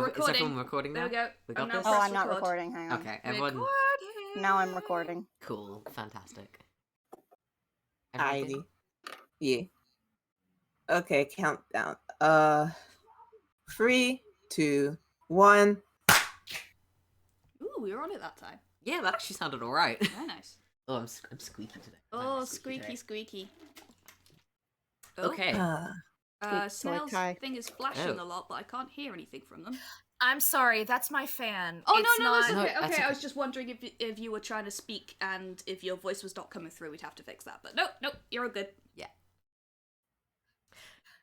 We're Is everyone recording. recording now? There we go. We got I'm now this? Oh, press I'm not record. recording. Hang on. Okay, everyone. Recording. Now I'm recording. Cool, fantastic. Everyone Heidi. good? Yeah. Okay, countdown. 3, 2, 1. Ooh, we were on it that time. Yeah, that actually sounded alright. Very nice. Oh, I'm squeaky today. Oh, I'm squeaky, today. squeaky. Oh, Okay. Snail's Kai. thing is flashing Oh. a lot, but I can't hear anything from them. I'm sorry, that's my fan. Oh, It's no, not... that's okay. No, Okay, that's I okay. was just wondering if you were trying to speak and if your voice was not coming through, we'd have to fix that. But nope, you're all good. Yeah.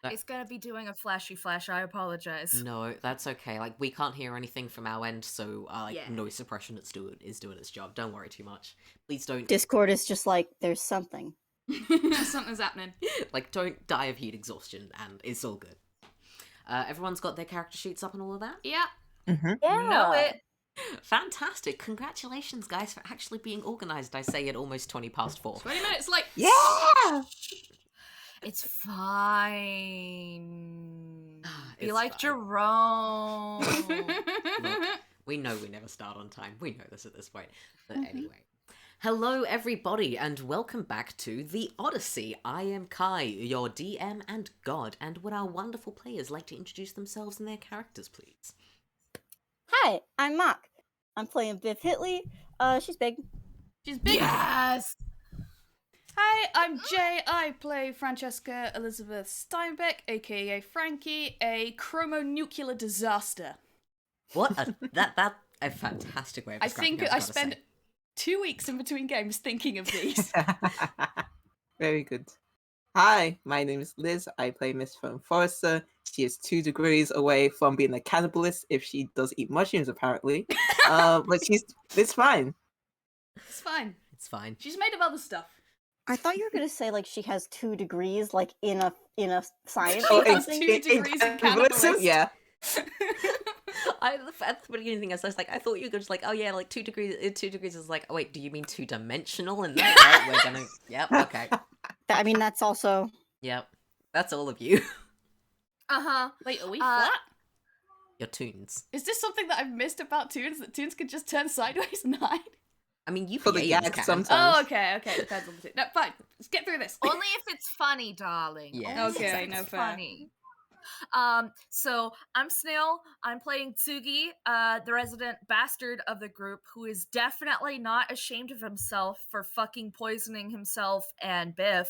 It's gonna be doing a flashy flash, I apologize. No, that's okay. Like, we can't hear anything from our end, so, Yeah. noise suppression is doing its job. Don't worry too much. Please don't, Discord is just like, there's something. Something's happening. like, don't die of heat exhaustion, and it's all good. Everyone's got their character sheets up and all of that? Yeah. Mm-hmm. Yeah. Know it. Fantastic. Congratulations, guys, for actually being organised, I say, at almost 20 past 4. 20 minutes, like... Yeah! It's fine. Be It's like fine. Jerome. Look, we know we never start on time. We know this at this point. But anyway. Hello, everybody, and welcome back to the Odyssey. I am Kai, your DM and God, and would our wonderful players like to introduce themselves and their characters, please? Hi, I'm Mock. I'm playing Biff Hitley. She's big. She's big. Yes! Hi, I'm Jay. I play Francesca Elizabeth Steinbeck, aka Frankie, a chromonuclear disaster. What a a fantastic way of I describing think it, I was gonna spent 2 weeks in between games thinking of these. Very good. Hi, my name is Liz. I play Miss Fern Forrester. She is 2 degrees away from being a cannibalist if she does eat mushrooms, apparently. But it's fine. It's fine. It's fine. She's made of other stuff. I thought you were gonna say like she has 2 degrees, like in a science Oh, or has something. 2 degrees in cannibalism? cannibalist. Yeah. At the beginning, I was like, I thought you were just like, oh yeah, like 2 degrees. 2 degrees is like, oh wait, do you mean 2-dimensional? And then right, we're gonna, yep, okay, I mean, that's also. yep, that's all of you. Uh-huh. Wait, are we Uh, flat? Your tunes. Is this something that I've missed about tunes? That tunes could just turn sideways 9? I mean, you For the Canadians gags can. sometimes. Oh, okay, depends on the tune. No, fine. Let's get through this. Only if it's funny, darling. Yeah. Only if Okay, it's no fair. funny. So I'm Snail. I'm playing Tsugi, the resident bastard of the group, who is definitely not ashamed of himself for fucking poisoning himself and Biff.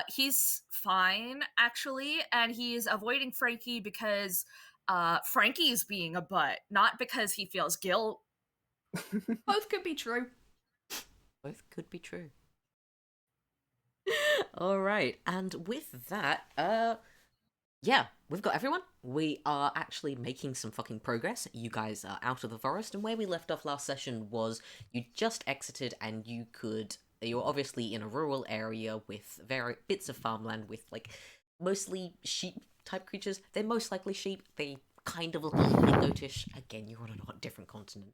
He's fine, actually, and he's avoiding Frankie because Frankie is being a butt, not because he feels guilt. Both could be true. Both could be true. All right, and with that, yeah, we've got everyone. We are actually making some fucking progress. You guys are out of the forest, and where we left off last session was you just exited, and you're obviously in a rural area with bits of farmland with like mostly sheep type creatures. They're most likely sheep. They kind of look a little bit goatish. Again, you're on a different continent.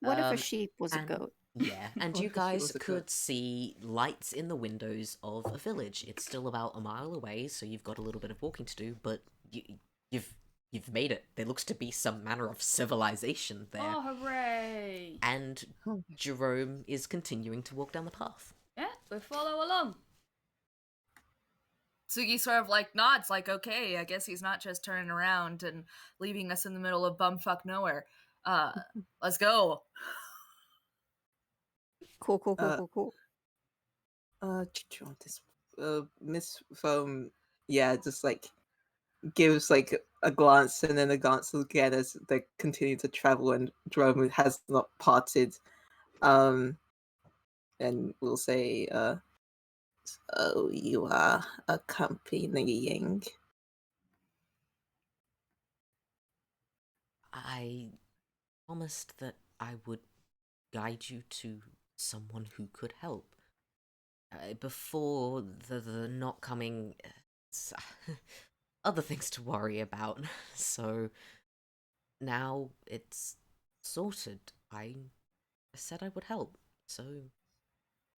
What if a sheep was a and- goat? Yeah, and What you if it guys was a could goat? see lights in the windows of a village. It's still about a mile away, so you've got a little bit of walking to do, but you've made it. There looks to be some manner of civilization there. Oh, hooray. And Jerome is continuing to walk down the path. Yeah, we follow along. Tsugi sort of like nods, like, okay, I guess he's not just turning around and leaving us in the middle of bumfuck nowhere. Let's go. Cool. This Miss Foam, yeah, just like gives like a glance and then a glance again as they continue to travel and Jerome has not parted. And we'll say, so you are accompanying. I promised that I would guide you to someone who could help. Before the not coming, other things to worry about. So now it's sorted. I said I would help, so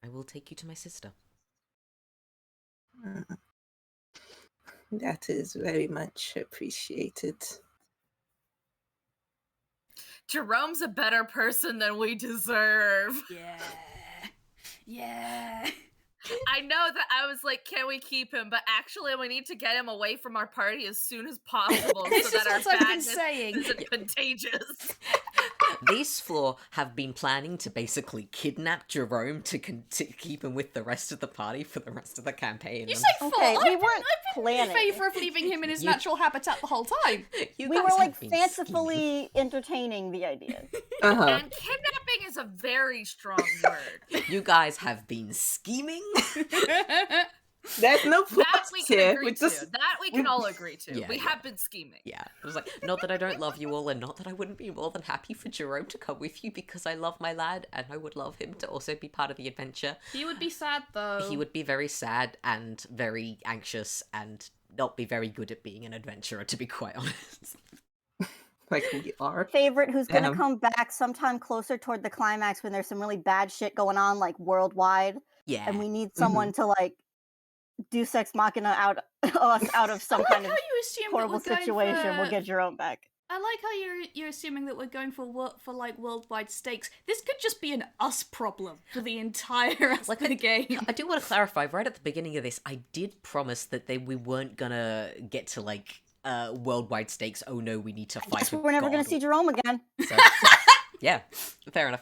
I will take you to my sister. That is very much appreciated. Jerome's a better person than we deserve. Yeah. Yeah. I know that I was like, can we keep him? But actually, we need to get him away from our party as soon as possible This so is that our what I've been badness saying. isn't contagious. These four have been planning to basically kidnap Jerome to keep him with the rest of the party for the rest of the campaign. You and- say four. Okay, we I've weren't been planning. in favour of leaving him in his You- natural habitat the whole time. You We guys were have like been scheming. fancifully entertaining the idea. Uh-huh. And kidnapping is a very strong word. You guys have been scheming. There's no That plots we can here. agree We just to. That we can all agree to. Yeah, we yeah. have been scheming. Yeah, it was like, not that I don't love you all, and not that I wouldn't be more than happy for Jerome to come with you because I love my lad, and I would love him to also be part of the adventure. He would be sad though. He would be very sad and very anxious and not be very good at being an adventurer, to be quite honest. like we are. Favorite who's gonna Damn. come back sometime closer toward the climax when there's some really bad shit going on, like worldwide, Yeah. and we need someone to like do sex machina out us out of some I like kind how of you assume horrible that we're going situation. For... We'll get Jerome back. I like how you're assuming that we're going for like worldwide stakes. This could just be an us problem for the entire rest Like, of the game. I do want to clarify, right at the beginning of this, I did promise that we weren't gonna get to, like, worldwide stakes, oh no, we need to fight Guess a we're never gonna god. see Jerome again. So, yeah, fair enough.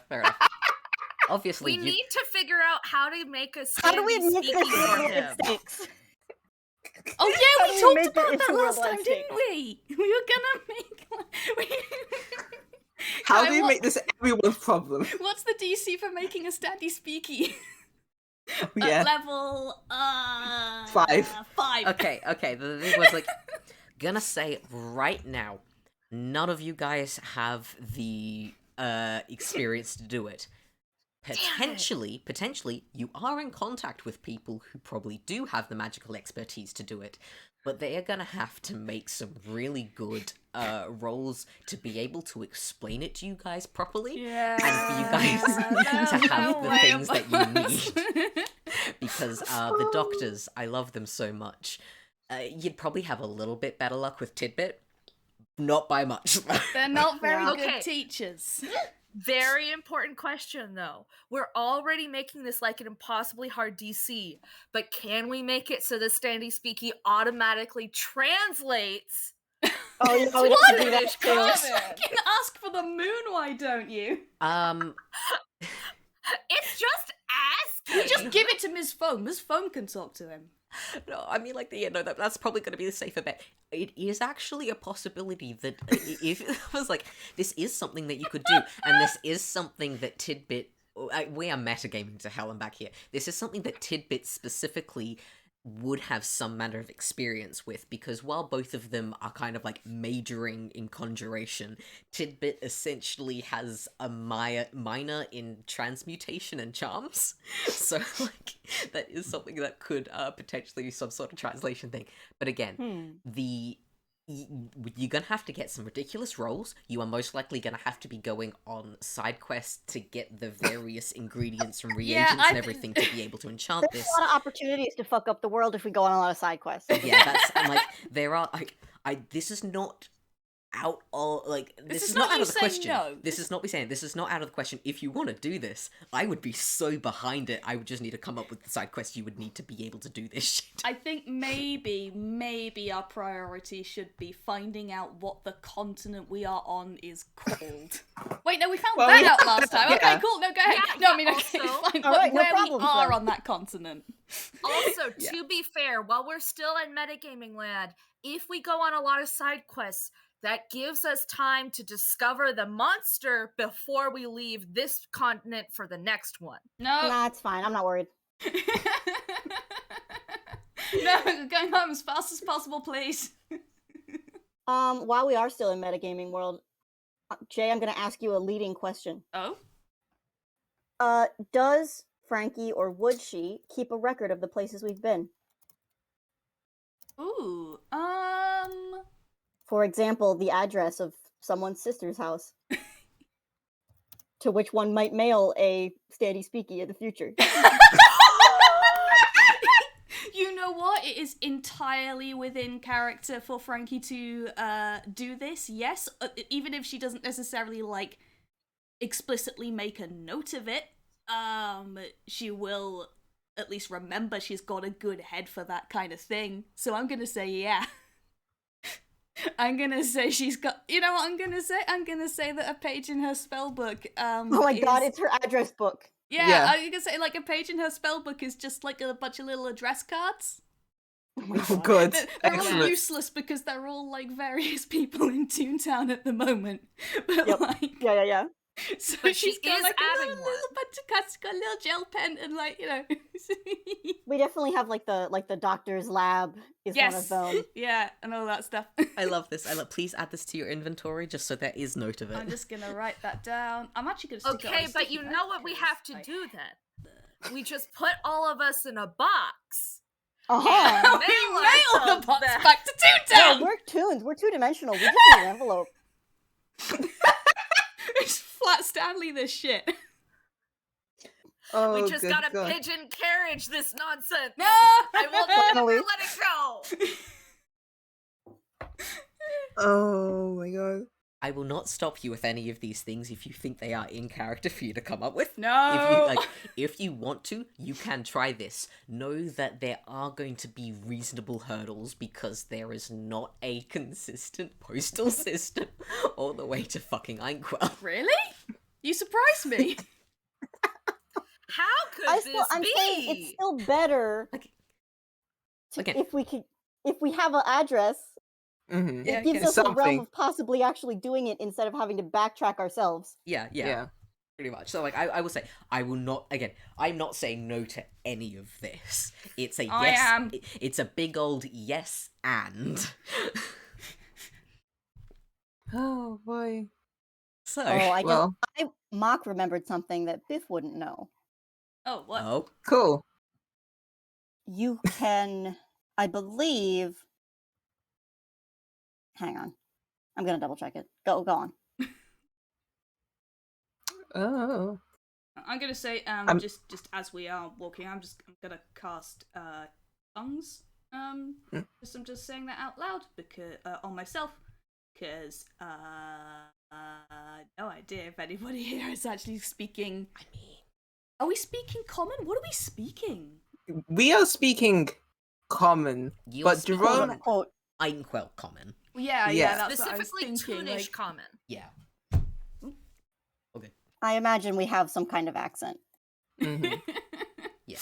Obviously, We need to figure out how to make a How do we standing make speaking this for worldwide him. stakes? Oh How yeah, do we we talked make it about into that last worldwide time, didn't we? We were gonna make. How Kai, do we what- make this everyone's problem? What's the DC for making a standy speaky? Yeah. Level 5. 5. okay, the thing was, like, gonna say right now, none of you guys have the experience to do it. Potentially, you are in contact with people who probably do have the magical expertise to do it, but they are gonna have to make some really good rolls to be able to explain it to you guys properly. Yeah. And for you guys to have the way things that you above us. need. Because the doctors, I love them so much. You'd probably have a little bit better luck with Tidbit. Not by much. They're not very Yeah. good Okay. teachers. Very important question, though. We're already making this like an impossibly hard DC, but can we make it so the standy speaky automatically translates? Oh, you know, we What? have to do that British too. culture. Just fucking ask for the moon, why don't you? It's just You asking. just give it to Ms. Foam. Ms. Foam can talk to him. No, I mean, like, yeah, no, that's probably going to be the safer bet. It is actually a possibility that if it was like, this is something that you could do, and this is something that Tidbit, we are metagaming to hell and back here. This is something that Tidbit specifically would have some manner of experience with, because while both of them are kind of like majoring in conjuration, Tidbit essentially has a minor in transmutation and charms. So like that is something that could potentially be some sort of translation thing. But again, you're gonna have to get some ridiculous rolls. You are most likely gonna have to be going on side quests to get the various ingredients and reagents and everything to be able to enchant There's this. a lot of opportunities to fuck up the world if we go on a lot of side quests. Yeah, that's and like there are like this is not out of like this is is not not out you of the saying question. no. This is not me saying this is not out of the question. If you want to do this, I would be so behind it. I would just need to come up with the side quests you would need to be able to do this shit. I think maybe our priority should be finding out what the continent we are on is called. Wait, no, we found Well, that we- out last time. Okay, yeah. cool. No, go ahead. Yeah, no, I yeah, mean, okay, also- fine. All right, no where problems, we are then. on that continent. Also, Yeah. to be fair, while we're still in metagaming land, if we go on a lot of side quests, that gives us time to discover the monster before we leave this continent for the next one. No. Nah, it's fine. I'm not worried. No, going home as fast as possible, please. While we are still in metagaming world, Jay, I'm gonna ask you a leading question. Oh? Does Frankie or would she keep a record of the places we've been? Ooh. For example, the address of someone's sister's house, to which one might mail a standy speaky in the future. You know what? It is entirely within character for Frankie to do this. Yes, even if she doesn't necessarily like explicitly make a note of it, she will at least remember she's got a good head for that kind of thing. So I'm gonna say yeah. I'm gonna say she's got. You know what I'm gonna say? I'm gonna say that a page in her spellbook. Oh my god, is- it's her address book. Yeah, I'm gonna say like a page in her spellbook is just like a bunch of little address cards. Oh my Oh, god. good. They're all Excellent. useless because they're all like various people in Toontown at the moment. But Yep. like, Yeah. so But she she's got is like a adding little one. bunch of cards, she's got a little gel pen, and like We definitely have like the doctor's lab is yes, one of them. yeah, and all that stuff. I love this. Please add this to your inventory just so there is note of it. I'm just gonna write that down. I'm actually gonna stick it on Okay, a but sticky you note know what we because have to I- do then? We just put all of us in a box. Uh-huh. We Mail mail the ourselves box back. back to Yeah, Toontown. we're toons. We're two-dimensional. We just need an envelope. It's flat Stanley this shit. Oh, We just good gotta God. pigeon carriage this nonsense. No, I will never Finally. let it go. Oh my god. I will not stop you with any of these things if you think they are in character for you to come up with. No. If you want to, you can try this. Know that there are going to be reasonable hurdles because there is not a consistent postal system all the way to fucking Inkwell. Really? You surprised me. How could this I'm be? saying it's still better Like, to, again. if we have an address. Mm-hmm. Yeah, It gives okay. us a realm Something. of possibly actually doing it instead of having to backtrack ourselves. Yeah. Pretty much. So, I will say, I will not, again, I'm not saying no to any of this. It's a I yes. am. It's a big old yes and. Oh boy. So. Oh, Mock remembered something that Biff wouldn't know. Oh, what? Oh. Cool. You can, I believe. Hang on, I'm gonna double check it. Go on. Oh. I'm gonna say, just as we are walking, I'm gonna cast tongues. I'm just saying that out loud because on myself, because no idea if anybody here is actually speaking. I mean, Are we speaking common? What are we speaking? We are speaking common, you're but speaking Quote Jerome. unquote. Inkwell common. Yeah, Yeah. that's what I was Specifically thinking. Toonish Like, common. Yeah. Okay. I imagine we have some kind of accent. Mhm. Yeah.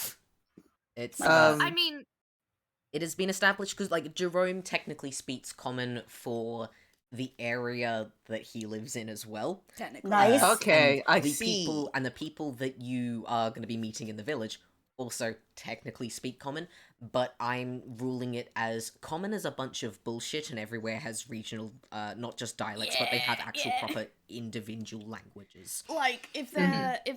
It's I mean, it has been established because like Jerome technically speaks common for the area that he lives in as well. technically. Nice. Okay, And I the see. people that you are going to be meeting in the village also technically speak common, but I'm ruling it as common as a bunch of bullshit and everywhere has regional not just dialects, but they have actual proper individual languages. Like if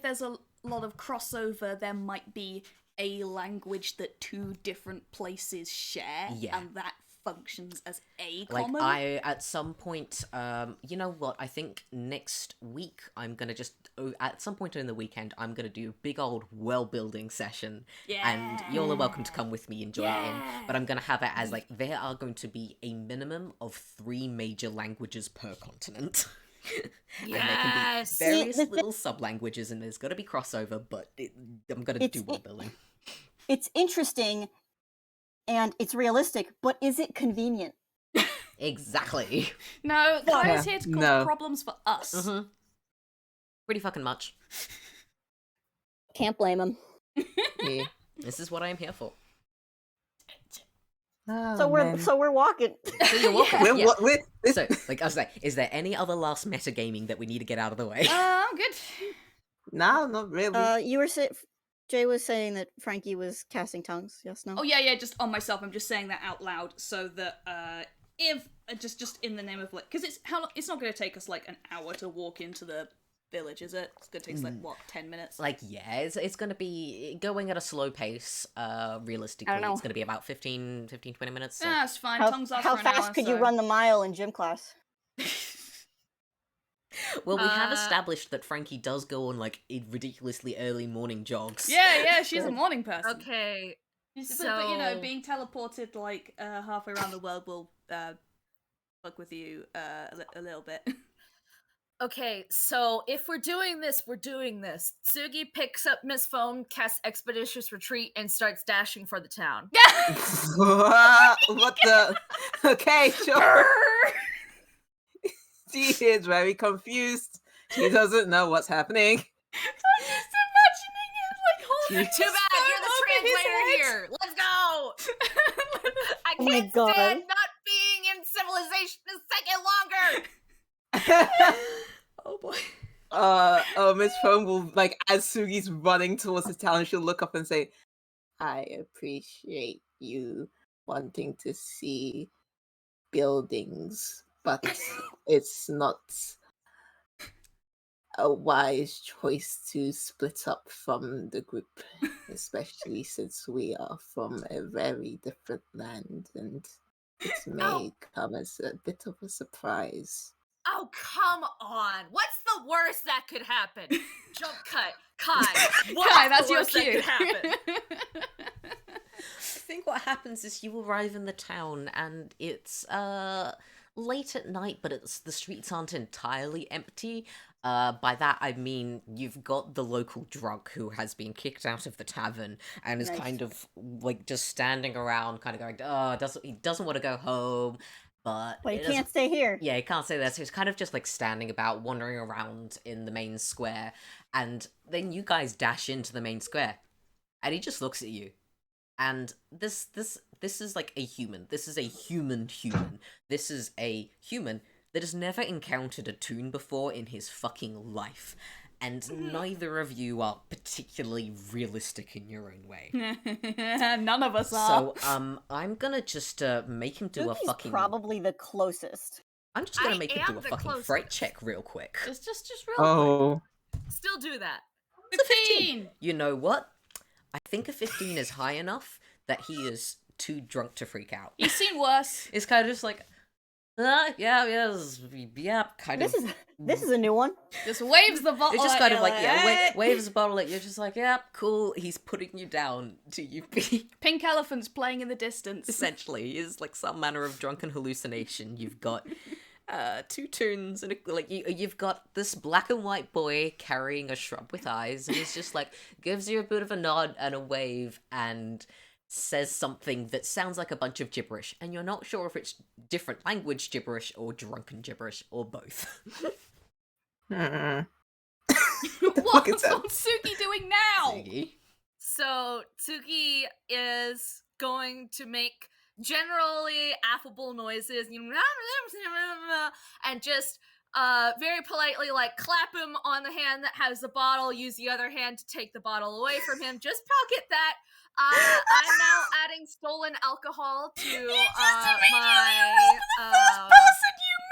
there's a lot of crossover, there might be a language that two different places share, Yeah. and that functions as a Like common. at some point, you know what? I think next week I'm gonna at some point in the weekend I'm gonna do a big old world building session, and you're welcome to come with me and join in. But I'm gonna have it as like there are going to be a minimum of 3 major languages per continent. And there can be Yes. various See, the little sub languages, and there's got to be crossover. But I'm gonna do world building. It's interesting and it's realistic, but is it convenient? Exactly. No, Claire's Yeah, here to cause no. problems for us. Mm-hmm. Pretty fucking much. Can't blame him. Yeah. This is what I am here for. Oh, So man. we're walking. So you're welcome. We're, Yeah. we're, So, like I was like, is there any other last metagaming that we need to get out of the way? I'm good. no, not really. You were Jay was saying that Frankie was casting tongues. Yes, no. Oh yeah, just on myself. I'm just saying that out loud so that if just in the name of like, because it's not going to take us like an hour to walk into the village, is it? It's going to take us like what 10 minutes. Like, yeah, it's going to be going at a slow pace. Realistically, I don't know. it's going to be about 15, 20 minutes. So. Ah, it's fine. How, Tongues last how for an fast hour, could you so- run the mile in gym class? Well, we have Uh, established that Frankie does go on like ridiculously early morning jogs. Yeah, she's a Good. morning person. Okay. But you know, being teleported like halfway around the world will fuck with you a little bit. Okay, so if we're doing this, we're doing this. Tsugi picks up Miss Foam, casts Expeditious Retreat, and starts dashing for the town. What the? Okay, sure. She is very confused. She doesn't know what's happening. I'm just imagining it like holding Too bad you're the translator here. Let's go. I can't stand not being in civilization a second longer. Oh boy. Miss Foam will, like, as Tsugi's running towards the town, she'll look up and say, I appreciate you wanting to see buildings, but it's not a wise choice to split up from the group, especially since we are from a very different land, and it may come as a bit of a surprise. Oh, come on. What's the worst that could happen? Jump cut. Kai. Kai, that's your cue. cue. That could happen? I think what happens is you arrive in the town and it's late at night, but the streets aren't entirely empty. By that I mean you've got the local drunk who has been kicked out of the tavern and is kind of like just standing around, kind of going, he doesn't want to go home, but he can't stay here. Yeah, he can't stay there, so he's kind of just like standing about, wandering around in the main square, and then you guys dash into the main square, and he just looks at you. And this is like a human. This is a human. This is a human that has never encountered a toon before in his fucking life. And neither of you are particularly realistic in your own way. None of us are. So, I'm gonna just make him do a fucking... probably the closest. I'm just gonna make him do a fucking fright check real quick. Just real quick. Still do that. 15! You know what? I think a 15 is high enough that he is too drunk to freak out. He's seen worse. It's kind of just like, yeah, kind of. This is a new one. Just waves the bottle. It's just kind of like, hey! waves the bottle at you. Just like, yeah, cool. He's putting you down to you be. Pink elephants playing in the distance. Essentially, is like some manner of drunken hallucination. You've got two toons and you've got this black and white boy carrying a shrub with eyes, and he's just like gives you a bit of a nod and a wave and says something that sounds like a bunch of gibberish, and you're not sure if it's different language gibberish or drunken gibberish or both. What's Tsugi doing now? Tsugi. So Tsugi is going to make generally affable noises, and just very politely like clap him on the hand that has the bottle, use the other hand to take the bottle away from him. Just pocket that. I'm now adding stolen alcohol to my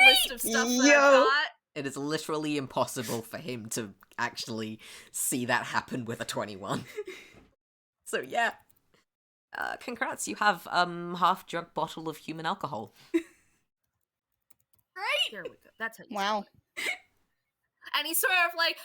list of stuff that I've got. It is literally impossible for him to actually see that happen with a 21. So yeah. Congrats, you have half-drunk bottle of human alcohol. Right? Here we go. That's how you Wow. And he's sort of like,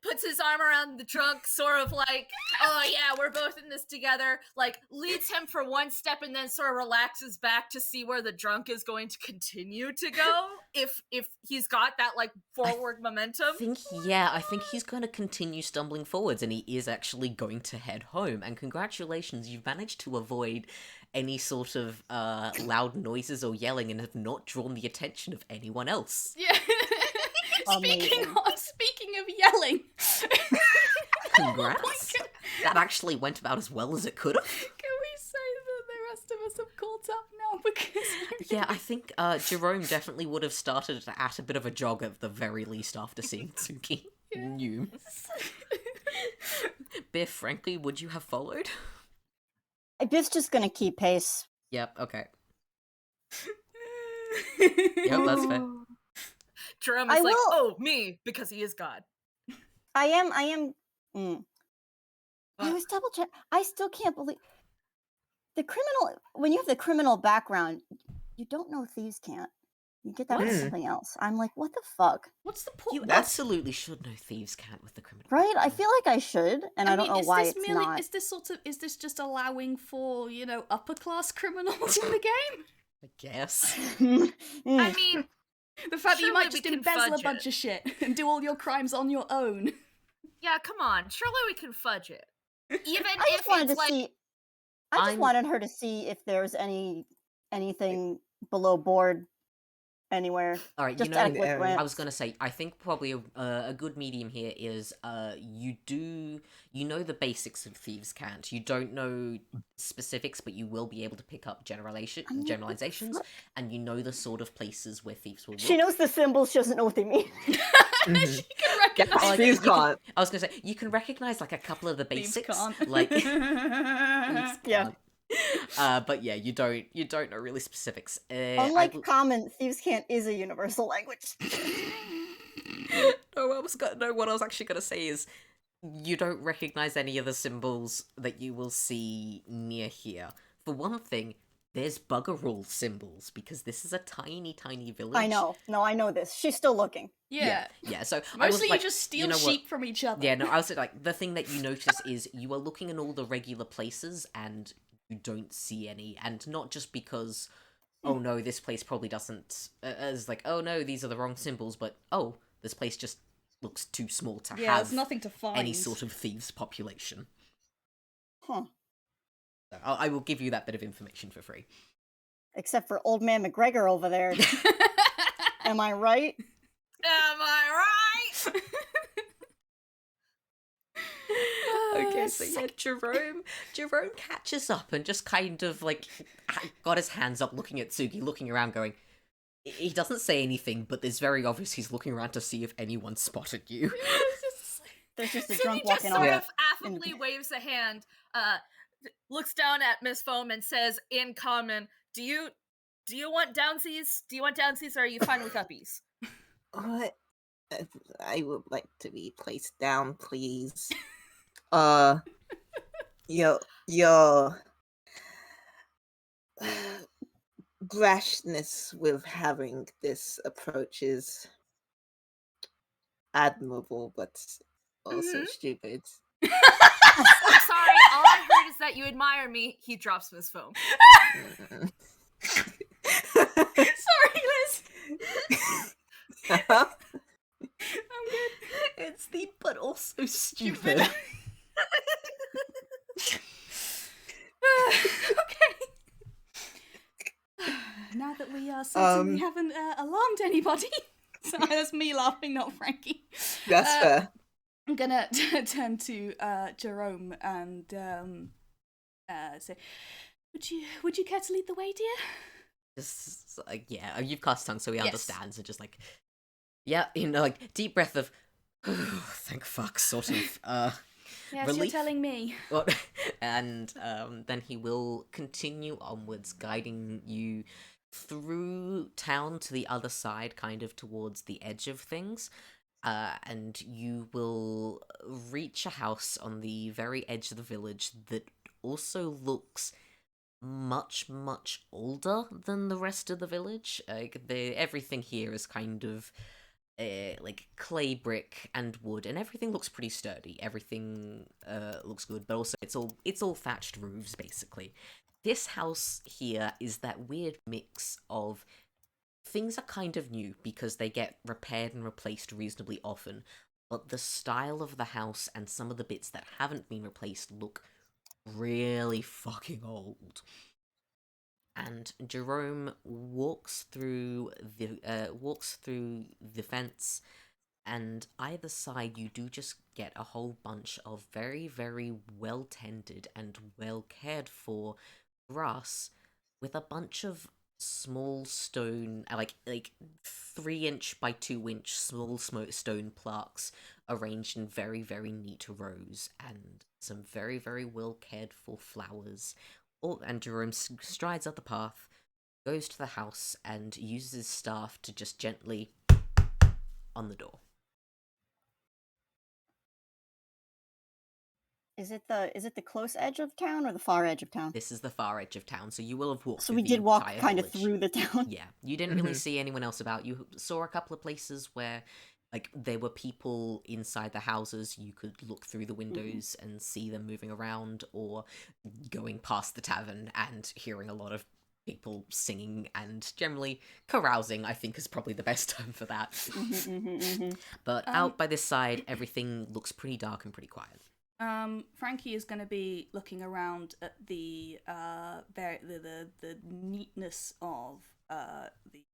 puts his arm around the trunk, sort of like, oh yeah, we're both in this together, like leads him for one step and then sort of relaxes back to see where the drunk is going to continue to go, if he's got that like forward momentum. I think he's going to continue stumbling forwards, and he is actually going to head home. And congratulations, you've managed to avoid any sort of loud noises or yelling and have not drawn the attention of anyone else. Yeah. Speaking of yelling. Congrats. That actually went about as well as it could have. Can we say that the rest of us have caught up now? Because yeah, I think Jerome definitely would have started at a bit of a jog at the very least after seeing Tsugi. New. Biff, frankly, would you have followed? Biff's just gonna keep pace. Yep, okay. Yep, that's fair. Jerome is oh, me, because he is God. I am. I was double check. I still can't believe the criminal. When you have the criminal background, you don't know thieves can't. You get that What? with something else. I'm like, what the fuck? What's the point? You That's- absolutely should know thieves' cant with the criminal. Right? I feel like I should, and I don't know why it's not. Is this just allowing for, upper class criminals in the game? I guess. I mean, The fact that you Surely might we just can embezzle a fudge bunch it. of shit and do all your crimes on your own. yeah, come on. Surely we can fudge it. Even I if just wanted it's to like, see. I just I'm- wanted her to see if there's anything below board anywhere. All right, Just you know, at a quick I glance. I was gonna say, I think probably a good medium here is you know the basics of thieves' cant. You don't know specifics, but you will be able to pick up generalizations, and you know the sort of places where thieves will look. She knows the symbols. She doesn't know what they mean. Mhm. She can recognize Like, Thieves you can- can't. I was gonna say you can recognize like a couple of the Thieves basics, can't. like thieves Yeah. can't. But yeah, you don't know really specifics. Unlike common, thieves' cant is a universal language. What I was actually gonna say is you don't recognize any of the symbols that you will see near here. For one thing, there's bugger-all symbols because this is a tiny, tiny village. I know. No, I know this. She's still looking. Yeah. Yeah. So I was, Mostly like, you just steal you know what? sheep from each other. Yeah, no, I was like, the thing that you notice is you are looking in all the regular places and you don't see any, and not just because, oh no, this place probably doesn't, as like, oh no, these are the wrong symbols, but oh, this place just looks too small to Yeah, have there's nothing to find. any sort of thieves population. Huh. So I will give you that bit of information for free. Except for old man McGregor over there. Am I right? am I right? Okay, so yeah, Jerome catches up and just kind of like got his hands up looking at Tsugi, looking around going, he doesn't say anything, but it's very obvious he's looking around to see if anyone spotted you. There's just a So drunk he just walking sort off. of affably waves a hand, looks down at Miss Foam and says in common, Do you want downsies? Do you want downsies or are you fine with uppies? What? I would like to be placed down, please. Your brashness with having this approach is admirable, but also stupid. I'm sorry, all I heard is that you admire me. He drops Miss Foam. Mm. Sorry, Liz. I'm good. It's the but also stupid. Okay. Now that we certainly haven't alarmed anybody, so that's me laughing, not Frankie. That's fair. I'm gonna turn to Jerome and say, "Would you care to lead the way, dear?" Just like, yeah, you've cast tongue, so he Yes. understands. So just like, yeah, like deep breath of, thank fuck, sort of. Yes, Relief? you're telling me. Well, and then he will continue onwards, guiding you through town to the other side, kind of towards the edge of things. And you will reach a house on the very edge of the village that also looks much, much older than the rest of the village. Everything here is kind of like clay brick and wood, and everything looks pretty sturdy. Everything looks good, but also it's all thatched roofs basically. This house here is that weird mix of things are kind of new because they get repaired and replaced reasonably often, but the style of the house and some of the bits that haven't been replaced look really fucking old. And Jerome walks through the fence, and either side you do just get a whole bunch of very, very well tended and well cared for grass with a bunch of small stone, like 3-inch by 2-inch small stone plaques arranged in very, very neat rows, and some very, very well cared for flowers. And Jerome strides up the path, goes to the house, and uses his staff to just gently on the door. Is it the close edge of town or the far edge of town? This is the far edge of town, so you will have walked So through we the did walk entire kind of village. through the town. Yeah, you didn't really see anyone else about. You saw a couple of places where, like, there were people inside the houses. You could look through the windows and see them moving around, or going past the tavern and hearing a lot of people singing and generally carousing, I think, is probably the best term for that. But out by this side, everything looks pretty dark and pretty quiet. Frankie is going to be looking around at the neatness of the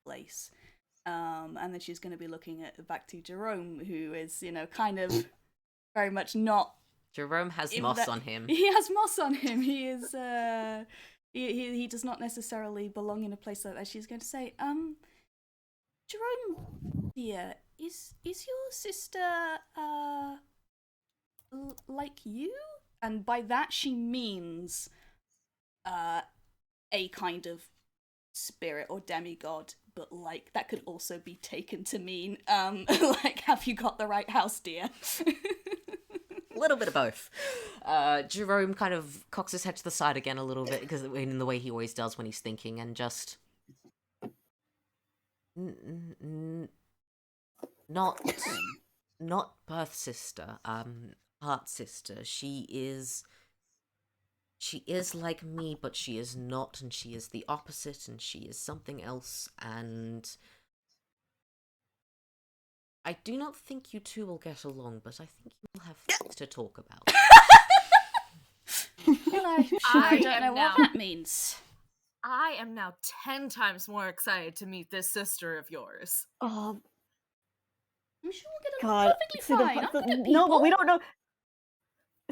place, and then she's going to be looking back to Jerome, who is, kind of very much not. Jerome has moss on him. He has moss on him. He is. He does not necessarily belong in a place like that. She's going to say, Jerome, dear, is your sister like you? And by that she means a kind of spirit or demigod, but like that could also be taken to mean like, have you got the right house, dear? A little bit of both. Jerome kind of cocks his head to the side again a little bit, because in the way he always does when he's thinking, and just not birth sister, heart sister. She is like me, but she is not, and she is the opposite, and she is something else, and I do not think you two will get along, but I think you will have things to talk about. Well, I'm sure I don't know what that means. I am now 10 times more excited to meet this sister of yours. Oh, I'm sure we'll get along perfectly fine. I'm good at people. No, but we don't know.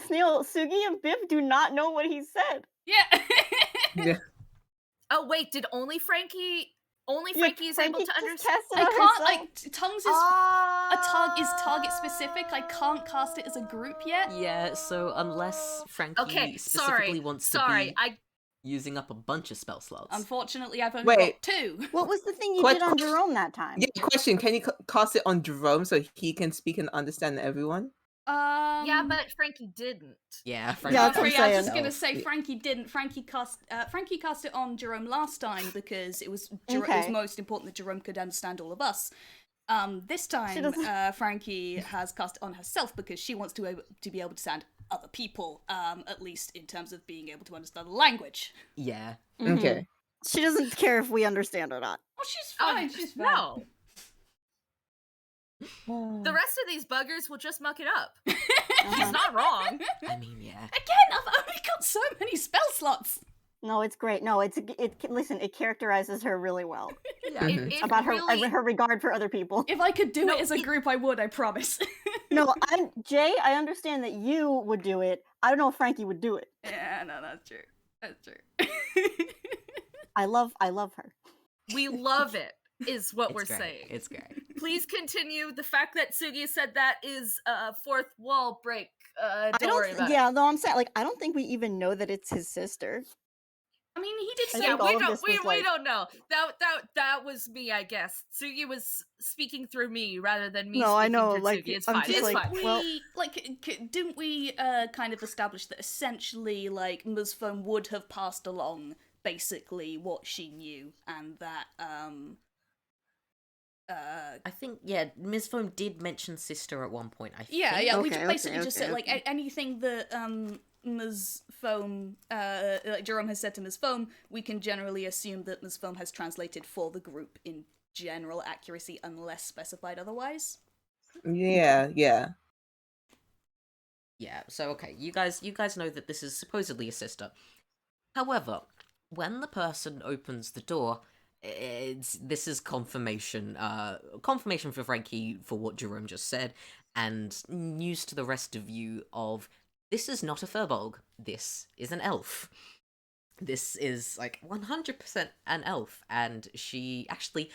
Snail, Tsugi, and Biff do not know what he said. Yeah. Yeah. Oh wait, did only Frankie is able to understand? I can't. Like, tongues is target specific. I can't cast it as a group yet. Yeah, so unless Frankie specifically wants to be using up a bunch of spell slots. Unfortunately, I've only got 2. What was the thing you did on Jerome that time? Yeah, question. Can you cast it on Jerome so he can speak and understand everyone? Yeah, but Frankie didn't. Yeah, Frankie. Yeah, that's what I'm I was saying. just gonna say Frankie didn't. Frankie cast it on Jerome last time because it was it was most important that Jerome could understand all of us. This time, Frankie has cast it on herself because she wants to be able to understand other people, at least in terms of being able to understand the language. Yeah. Okay. She doesn't care if we understand or not. Oh, she's fine. She's fine. No. The rest of these buggers will just muck it up. She's not wrong. I mean, yeah. Again, I've only got so many spell slots. No, it's great. No, listen, it characterizes her really well. Yeah, it about really... her regard for other people. If I could do it as a group, I would, I promise. No, Jay, I understand that you would do it. I don't know if Frankie would do it. Yeah, no, that's true. That's true. I love her. We love it, is what we're great. saying. It's great. Please continue. The fact that Tsugi said that is a fourth wall break. Don't worry about it. Yeah, no, I'm saying, like, I don't think we even know that it's his sister. I mean, he did say we don't know. That was me, I guess. Tsugi was speaking through me rather than me. No, I know. Through like, Tsugi. It's I'm fine. just It's like, fine. well, didn't we kind of establish that essentially, like, Muzphone would have passed along basically what she knew, and that I think, yeah, Ms. Foam did mention sister at one point, I think. Yeah, we just basically just said, like, anything that Ms. Foam, like Jerome has said to Ms. Foam, we can generally assume that Ms. Foam has translated for the group in general accuracy unless specified otherwise. Yeah. Yeah, so okay, you guys know that this is supposedly a sister. However, when the person opens the door, this is confirmation for Frankie for what Jerome just said, and news to the rest of you of this is not a furbolg, this is an elf. This is like 100% an elf, and she actually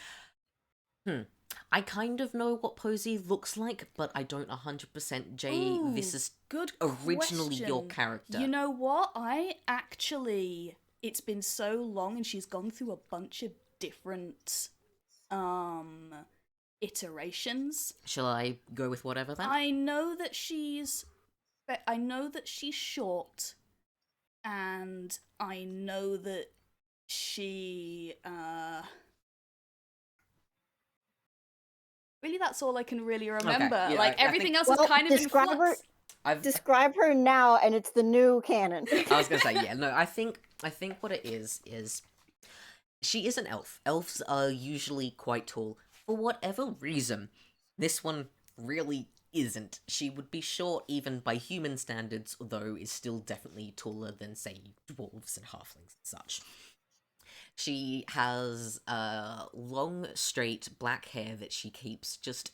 I kind of know what Posey looks like, but I don't 100%. Jay, this is good originally question. your character. You know what? It's been so long and she's gone through a bunch of different iterations. Shall I go with whatever then? I know that she's But I know that she's short, and I know that she, really, that's all I can really remember. yeah, like, I everything think- else Well, is kind of in describe her- flux. Describe her now, and it's the new canon. I was gonna say, yeah, no, I think what it is she is an elf. Elves are usually quite tall. For whatever reason, this one really isn't. She would be short even by human standards, although is still definitely taller than, say, dwarves and halflings and such. She has long, straight black hair that she keeps just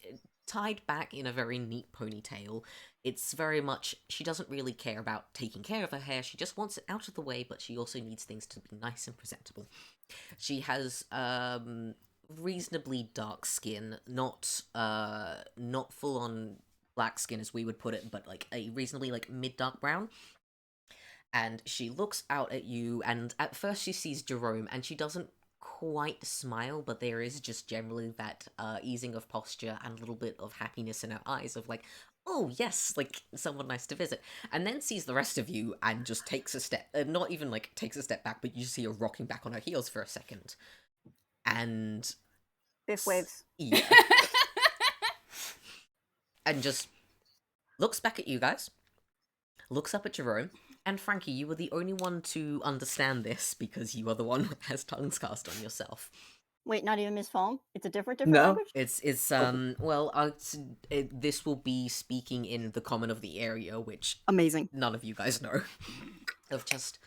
tied back in a very neat ponytail. It's very much, she doesn't really care about taking care of her hair, she just wants it out of the way, but she also needs things to be nice and presentable. She has reasonably dark skin, not full on black skin as we would put it, but like a reasonably like mid-dark brown. And she looks out at you, and at first she sees Jerome, and she doesn't quite smile, but there is just generally that easing of posture and a little bit of happiness in her eyes of like, oh yes, like someone nice to visit. And then sees the rest of you and just takes a step, not even like takes a step back, but you see her rocking back on her heels for a second. And Biff waves. yeah. And just looks back at you guys, looks up at Jerome, and Frankie, you were the only one to understand this because you are the one who has tongues cast on yourself. Wait, not even Miss Foam? It's a different No. language? It's this will be speaking in the common of the area, which Amazing. none of you guys know. Of just,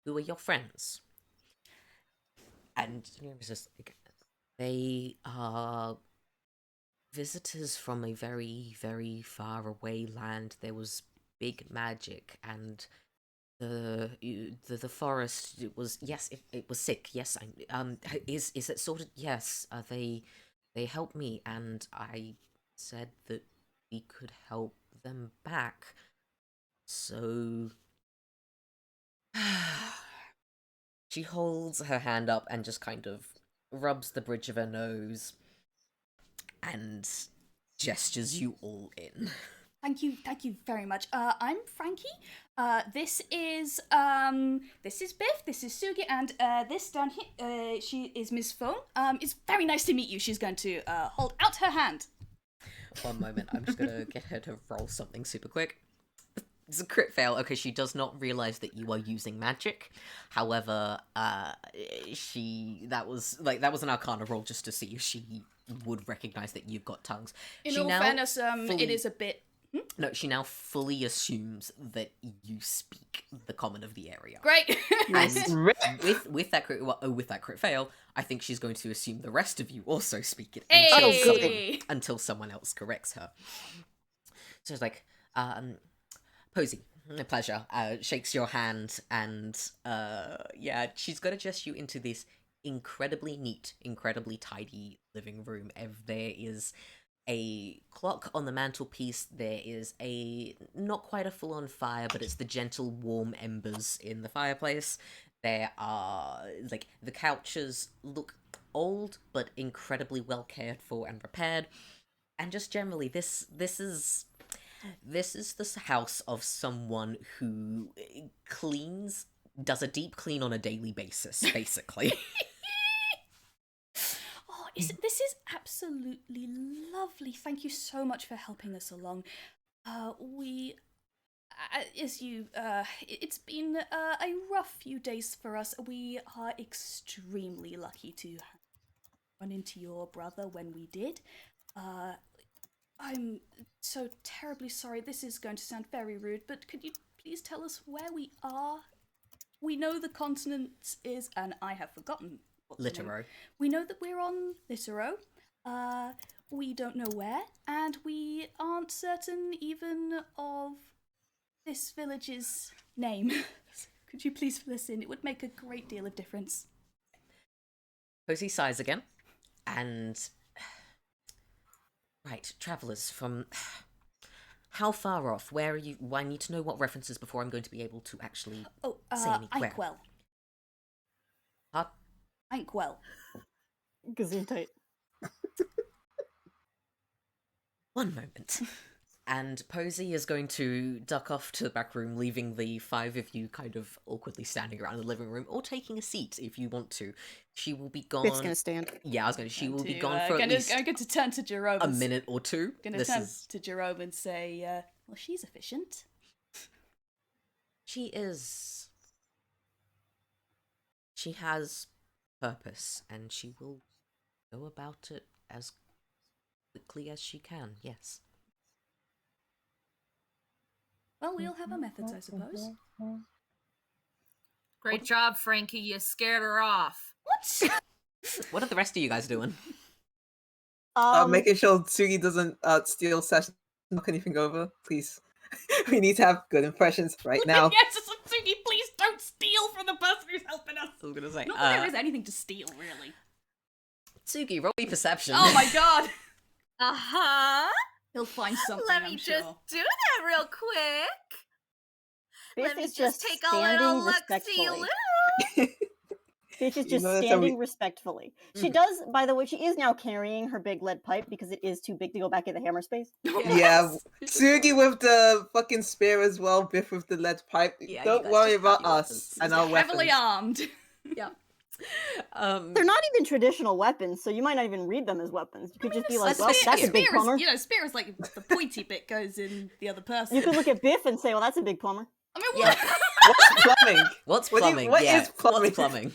who are your friends? And it's just like, they are visitors from a very, very far away land. There was big magic, and the forest. It was, yes, it was sick. Yes, is it sorted? Yes. They helped me, and I said that we could help them back. So she holds her hand up and just kind of rubs the bridge of her nose and gestures you all in. Thank you very much. I'm Frankie. This is Biff. This is Tsugi, and this down here, she is Miss Foam. It's very nice to meet you. She's going to hold out her hand. One moment, I'm just gonna get her to roll something super quick. It's a crit fail. Okay, she does not realize that you are using magic. However, that was an Arcana roll just to see if she would recognize that you've got tongues. In all fairness, it is a bit. No, she now fully assumes that you speak the common of the area. Great. And with that crit fail, I think she's going to assume the rest of you also speak it until someone else corrects her. So it's like, Posey, a pleasure. Shakes your hand, and yeah, she's gonna gesture you into this incredibly neat, incredibly tidy living room. There is a clock on the mantelpiece. There is not quite a full-on fire, but it's the gentle, warm embers in the fireplace. There are, like, the couches look old, but incredibly well cared for and repaired. And just generally, this is the house of someone who does a deep clean on a daily basis, basically. This is absolutely lovely. Thank you so much for helping us along. It's been a rough few days for us. We are extremely lucky to run into your brother when we did. I'm so terribly sorry. This is going to sound very rude, but could you please tell us where we are? We know the continent is, and I have forgotten. Littero. We know that we're on Littero. We don't know where, and we aren't certain even of this village's name. Could you please fill us in? It would make a great deal of difference. Posey sighs again, and right, travellers from how far off? Where are you? I need to know what references before I'm going to be able to actually say anywhere. Inkwell. Huh? Inkwell. Gesundheit. One moment. And Posey is going to duck off to the back room, leaving the 5 of you kind of awkwardly standing around the living room, or taking a seat if you want to. She will be gone. Biff's gonna stand. Yeah, I was going to. She will be gone for at least I'm going to turn to Jerome. a minute or two. Gonna turn to Jerome and say, "Well, she's efficient." She is. She has purpose, and she will go about it as quickly as she can. Yes. Well, we all have our methods, I suppose. Great job, Frankie. You scared her off. What? What are the rest of you guys doing? Making sure Tsugi doesn't steal session, knock anything over, please. We need to have good impressions right now. Yes, Tsugi, please don't steal from the person who's helping us. I was gonna say. Not that there is anything to steal, really. Tsugi, roll me perception. Oh my god! Uh-huh. He'll find something, Let I'm me sure. just do that real quick. Biff Let me is just take a little standing look-see respectfully. little. Bitch is You just know, that's how standing we- respectfully. She does, by the way, she is now carrying her big lead pipe because it is too big to go back in the hammer space. Yeah, Tsugi with the fucking spear as well, Biff with the lead pipe. Yeah, you Don't guys worry just got about your us weapons. and our Heavily weapons. armed. Yeah. They're not even traditional weapons, so you might not even read them as weapons. You could just be like, a well, spear- that's a big spear is, plumber. spear is like the pointy bit goes in the other person. You could look at Biff and say, well, that's a big plumber. I mean, Yeah. what? What's plumbing? What's What do you- plumbing? what Yeah. is plumbing? What's plumbing?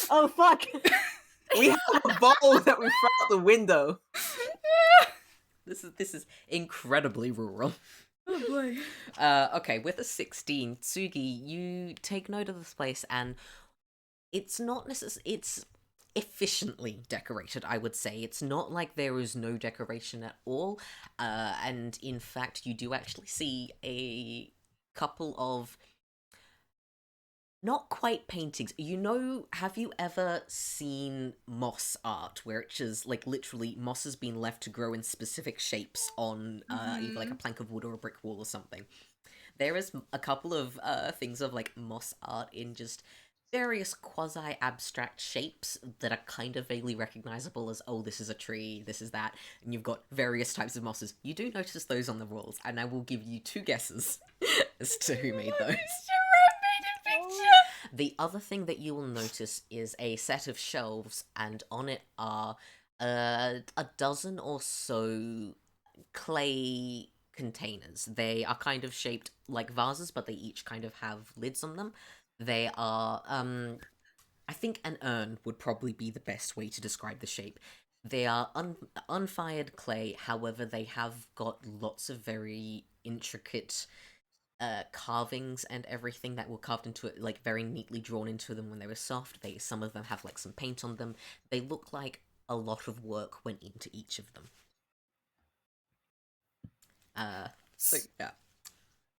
Oh, fuck. We have a bottle that we throw out the window. This is incredibly rural. Oh boy. Okay, with a 16, Tsugi, you take note of this place, and it's not it's efficiently decorated, I would say. It's not like there is no decoration at all, and in fact, you do actually see a couple of not quite paintings. Have you ever seen moss art, where it's just, like, literally moss has been left to grow in specific shapes on either, like, a plank of wood or a brick wall or something? There is a couple of things of, like, moss art in just various quasi-abstract shapes that are kind of vaguely recognizable as, oh, this is a tree, this is that, and you've got various types of mosses. You do notice those on the walls, and I will give you 2 guesses as to who made those. The other thing that you will notice is a set of shelves, and on it are a dozen or so clay containers. They are kind of shaped like vases, but they each kind of have lids on them. They are, I think an urn would probably be the best way to describe the shape. They are unfired clay, however, they have got lots of very intricate carvings and everything that were carved into it, like very neatly drawn into them when they were soft. Some of them have like some paint on them. They look like a lot of work went into each of them. So yeah,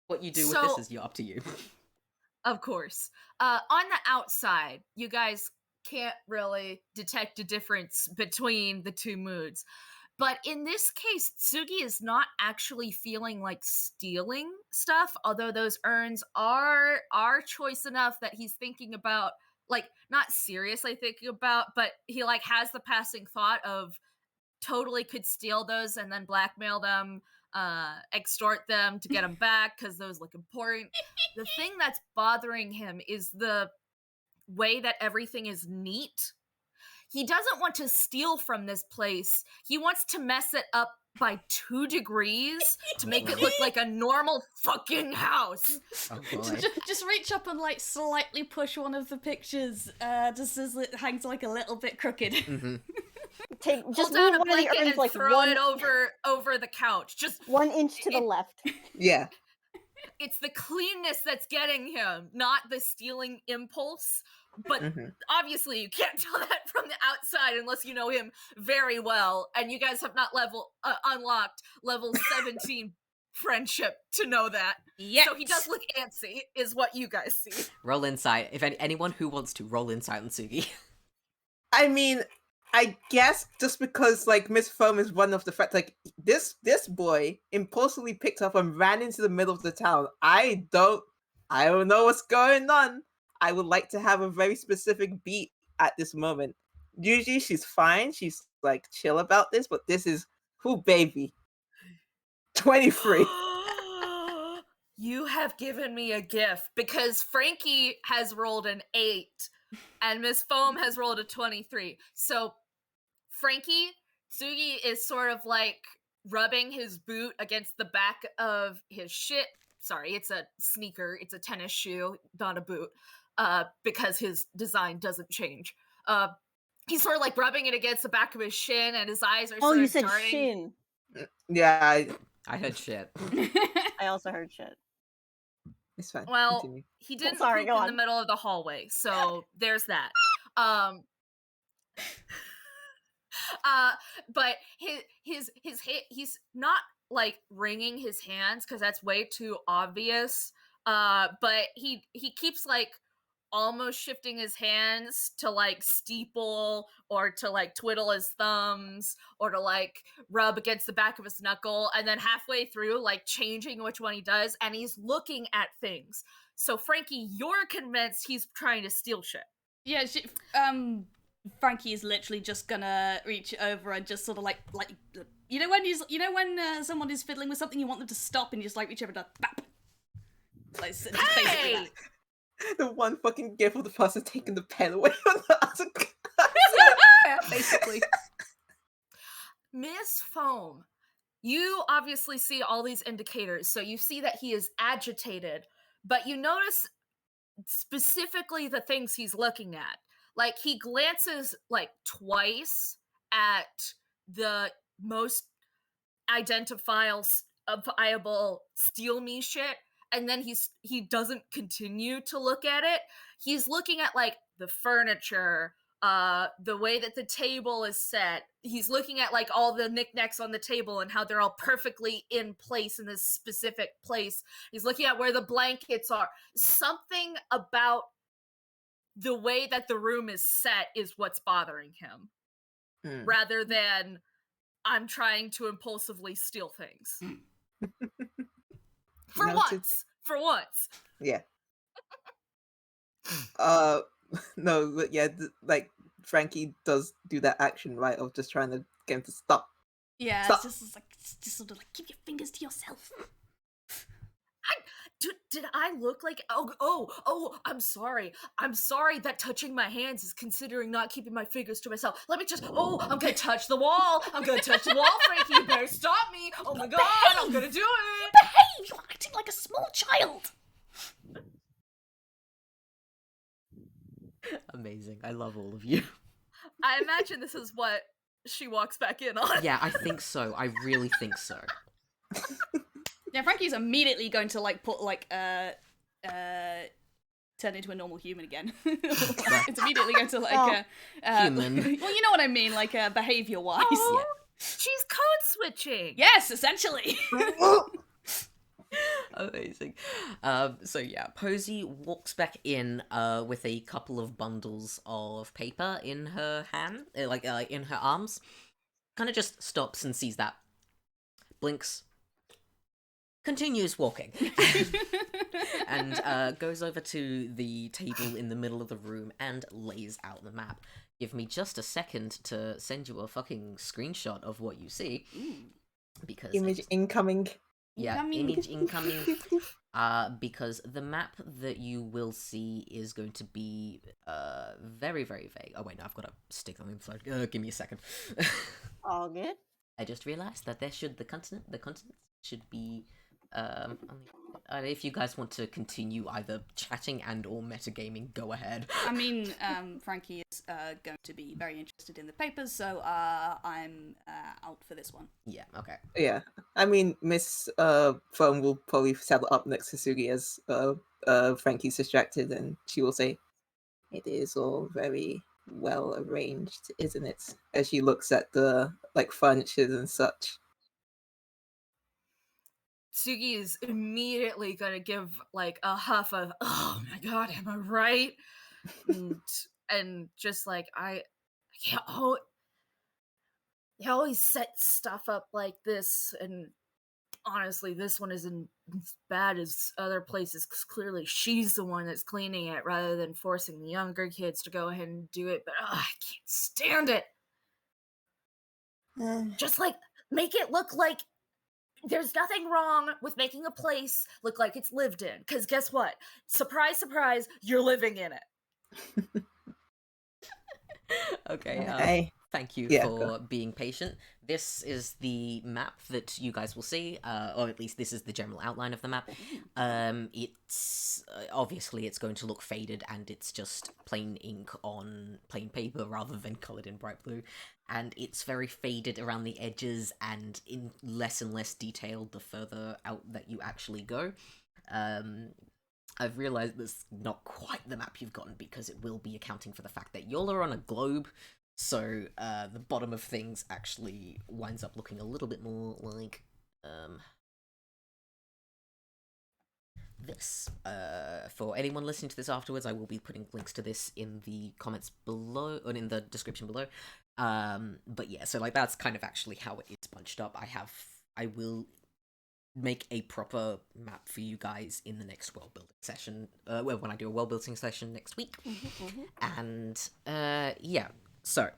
what you do with this is up to you. Of course. On the outside, you guys can't really detect a difference between the two moods. But in this case, Tsugi is not actually feeling like stealing stuff, although those urns are choice enough that he's thinking about, like, not seriously thinking about, but he, like, has the passing thought of totally could steal those and then blackmail them, extort them to get them back because those look important. The thing that's bothering him is the way that everything is neat. He doesn't want to steal from this place. He wants to mess it up by 2 degrees to make it look like a normal fucking house. Oh boy. Just reach up and like slightly push one of the pictures, just as it hangs like a little bit crooked. Mm-hmm. Just Pull down move a one of the blanket urns and like throw one, it over the couch. Just 1 inch to the left. Yeah. it's the cleanness that's getting him, not the stealing impulse. But obviously you can't tell that from the outside unless you know him very well, and you guys have not unlocked level 17 friendship to know that. Yeah. So he does look antsy, is what you guys see. Roll insight. If anyone who wants to roll insight on Tsugi. I mean, I guess just because like Miss Foam is one of the fact, like this boy impulsively picked up and ran into the middle of the town. I don't know what's going on. I would like to have a very specific beat at this moment. Usually she's fine. She's like chill about this, but this is baby. 23. You have given me a gift because Frankie has rolled an 8 and Miss Foam has rolled a 23. So Frankie, Tsugi is sort of like rubbing his boot against the back of his shit. Sorry, it's a sneaker. It's a tennis shoe, not a boot, because his design doesn't change. He's sort of like rubbing it against the back of his shin, and his eyes are sort Oh, you of said darting. shin. Yeah, I heard shit. I also heard shit. it's fine. Well, Continue. he didn't sorry, poop go in the on. middle of the hallway, so there's that. But he's not like wringing his hands because that's way too obvious. But he keeps like almost shifting his hands to like steeple or to like twiddle his thumbs or to like rub against the back of his knuckle, and then halfway through like changing which one he does, and he's looking at things. So Frankie, you're convinced he's trying to steal shit. Yeah, Frankie is literally just gonna reach over and just sort of like when someone is fiddling with something, you want them to stop and you just like reach over and bap. Like, it's basically Hey! that. The one fucking gift of the person taking the pen away from the other guy. Yeah, basically. Miss Foam, you obviously see all these indicators, so you see that he is agitated, but you notice specifically the things he's looking at. Like, he glances like twice at the most identifiable steal me shit, and then he doesn't continue to look at it. He's looking at like the furniture, the way that the table is set. He's looking at like all the knickknacks on the table and how they're all perfectly in place in this specific place. He's looking at where the blankets are. Something about the way that the room is set is what's bothering him, rather than I'm trying to impulsively steal things. For once. Yeah. No, but yeah, like Frankie does do that action, right, of just trying to get him to stop. Yeah, Stop. it's just sort of like keep your fingers to yourself. Did I look like oh I'm sorry that touching my hands is considering not keeping my fingers to myself. Let me just I'm gonna touch the wall, Frankie, you better stop me. Oh my god, Behave! I'm gonna do it. Behave! You're acting like a small child. Amazing. I love all of you. I imagine this is what she walks back in on. Yeah, I think so. I really think so. Yeah, Frankie's immediately going to like put like turn into a normal human again. It's immediately going to like Human. Well, you know what I mean, like behavior wise. Oh, she's code switching. Yes, essentially. Amazing. So yeah, Posey walks back in with a couple of bundles of paper in her hand, like in her arms. Kind of just stops and sees that. Blinks. Continues walking. And goes over to the table in the middle of the room and lays out the map. Give me just a second to send you a fucking screenshot of what you see. Because Image incoming. Yeah, Incoming. image incoming. Because the map that you will see is going to be very, very vague. Oh wait, no, I've got to stick on info. Give me a second. All good. I just realized that the continents should be if you guys want to continue either chatting and or metagaming, go ahead. I mean, Frankie is going to be very interested in the papers, so I'm out for this one. Yeah, okay. Yeah, I mean, Miss Foam will probably settle up next to Tsugi as Frankie's distracted, and she will say, "It is all very well arranged, isn't it?" As she looks at the like furniture and such. Tsugi is immediately gonna give like a huff of "Oh my god, am I right?" and just like they always set stuff up like this, and honestly, this one isn't as bad as other places because clearly she's the one that's cleaning it rather than forcing the younger kids to go ahead and do it. But I can't stand it. Just like make it look like there's nothing wrong with making a place look like it's lived in, because guess what? Surprise, surprise, you're living in it. Okay, Okay. thank you Yeah, for being patient. This is the map that you guys will see, or at least this is the general outline of the map. It's obviously it's going to look faded, and it's just plain ink on plain paper rather than coloured in bright blue. And it's very faded around the edges and in less and less detailed the further out that you actually go. I've realised that's not quite the map you've gotten because it will be accounting for the fact that y'all are on a globe, so the bottom of things actually winds up looking a little bit more like this. For anyone listening to this afterwards, I will be putting links to this in the comments below, or in the description below. But yeah, so like that's kind of actually how it is bunched up. I will make a proper map for you guys in the next world building session, when I do a world building session next week. And yeah, so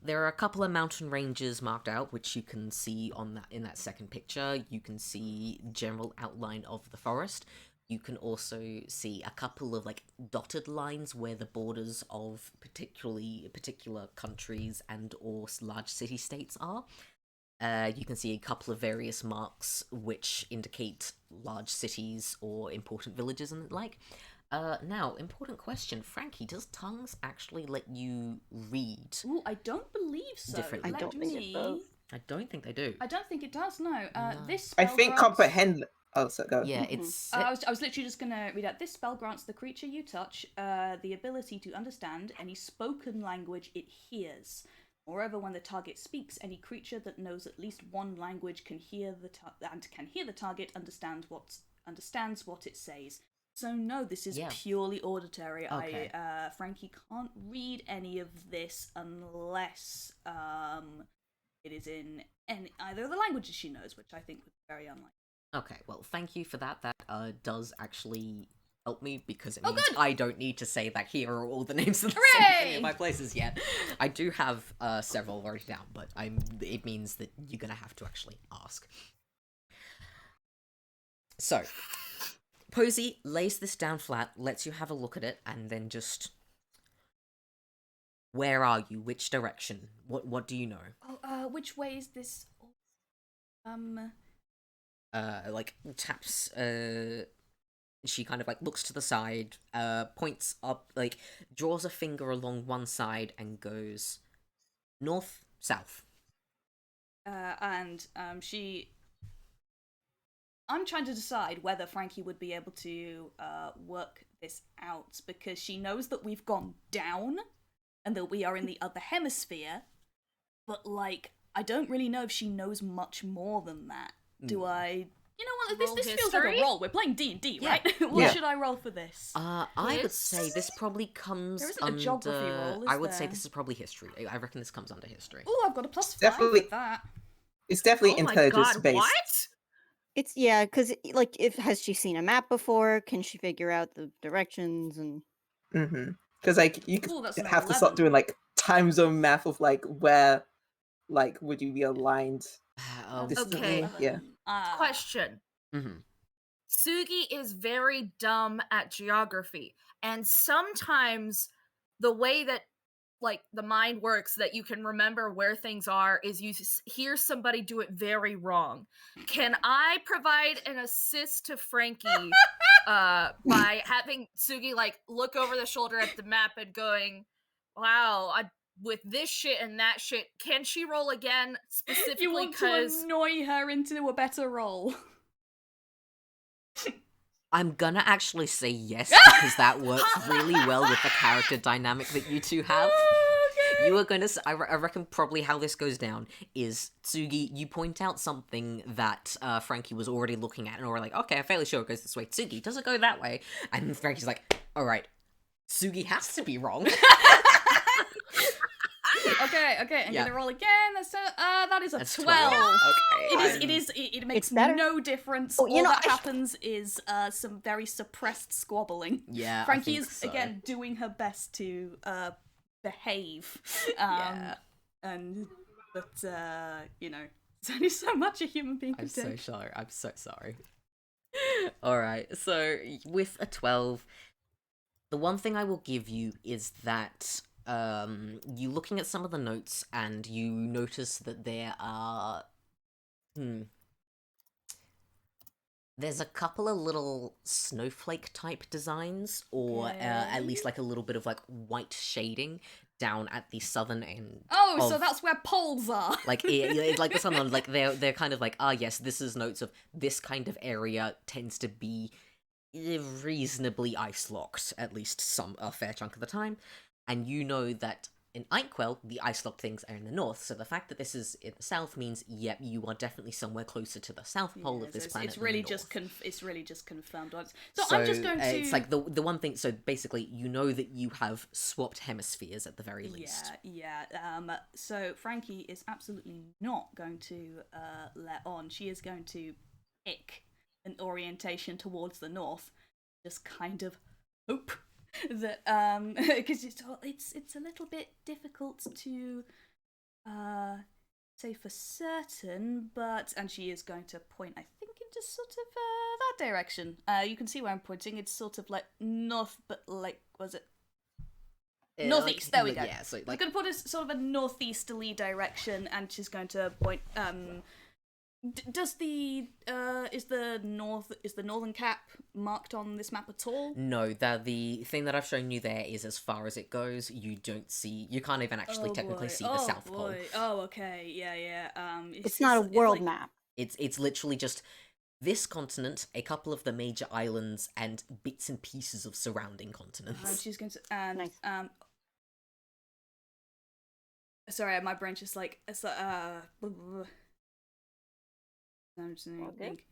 there are a couple of mountain ranges marked out, which you can see in that second picture. You can see general outline of the forest. You can also see a couple of like dotted lines where the borders of particular countries and or large city-states are. You can see a couple of various marks which indicate large cities or important villages and the like. Now, important question. Frankie, does tongues actually let you read? Ooh, I don't believe so. Differently? I don't think it does. I don't think they do. I don't think it does, no. No. This I spell think grants... comprehend. Oh, so go. Yeah, it's... I was literally just gonna read out. This spell grants the creature you touch the ability to understand any spoken language it hears. Moreover, when the target speaks, any creature that knows at least one language can hear the target understands what it says. So no, this is purely auditory. Okay. Frankie can't read any of this unless it is in either of the languages she knows, which I think would be very unlikely. Okay, well, thank you for that. That does actually help me, because it means good. I don't need to say that here are all the names of the Hooray! my places yet. I do have several already down, but it means that you're gonna have to actually ask. So, Posey lays this down flat, lets you have a look at it, and then just... Where are you? Which direction? What do you know? Oh, which way is this? Like, taps, she kind of, like, looks to the side, points up, like, draws a finger along one side and goes north, south. I'm trying to decide whether Frankie would be able to work this out, because she knows that we've gone down and that we are in the other hemisphere, but, like, I don't really know if she knows much more than that. Do I... You know what, this feels like a roll. We're playing D&D, right? What should I roll for this? I would say this probably comes There isn't under... a geography roll, is I would say there? this is probably history. I reckon this comes under history. Oh, I've got a +5 Definitely- for that. It's definitely Oh my intelligence god, based. what? It's because like, if has she seen a map before? Can she figure out the directions and? Because like you Ooh, that's could an have to start 11. doing like time zone math of like where, like, would you be aligned? Okay. Yeah. Question. Mm-hmm. Tsugi is very dumb at geography, and sometimes the way that like the mind works that you can remember where things are is you hear somebody do it very wrong. Can I provide an assist to Frankie by having Tsugi like look over the shoulder at the map and going, wow, with this shit and that shit, can she roll again specifically You want to because annoy her into a better roll. I'm gonna actually say yes, because that works really well with the character dynamic that you two have. Okay. You are gonna... I reckon probably how this goes down is, Tsugi, you point out something that Frankie was already looking at, and we're like, okay, I'm fairly sure it goes this way. Tsugi, does it go that way? And Frankie's like, alright, Tsugi has to be wrong. Okay, I'm gonna roll again. That is a That's 12. 12. Okay. It makes It's better. no difference. Oh, All that happens is some very suppressed squabbling. Yeah, Frankie I think is so. again doing her best to behave. Yeah. But you know, There's only so much a human being can I'm so take. sorry. I'm so sorry. Alright, so with a 12, the one thing I will give you is that you looking at some of the notes and you notice that there are there's a couple of little snowflake type designs, or at least like a little bit of like white shading down at the southern end. Oh, so that's where poles are. Like like the southern, like they're kind of like, yes, this is notes of this kind of area tends to be reasonably ice locked, at least a fair chunk of the time, and you know that in Inkwell, the ice-locked things are in the north, so the fact that this is in the south means, yep, you are definitely somewhere closer to the south pole of this planet. It's really than the just north. it's really just confirmed once. So I'm just going to. It's like the one thing. So basically, you know that you have swapped hemispheres at the very least. Yeah. So Frankie is absolutely not going to let on. She is going to pick an orientation towards the north. Just kind of hope that because it's a little bit difficult to say for certain, and she is going to point, I think, into sort of that direction. You can see where I'm pointing. It's sort of like north, but like, was it northeast? There we go. Yeah, so I'm going to put a sort of a northeasterly direction, and she's going to point. Does the is the northern cap marked on this map at all? No, the thing that I've shown you there is as far as it goes. You can't even actually technically see the South Pole. Oh, okay, yeah. It's not a world map. It's literally just this continent, a couple of the major islands, and bits and pieces of surrounding continents. She's going to Nice. Sorry, my brain's just like I'm just trying to think.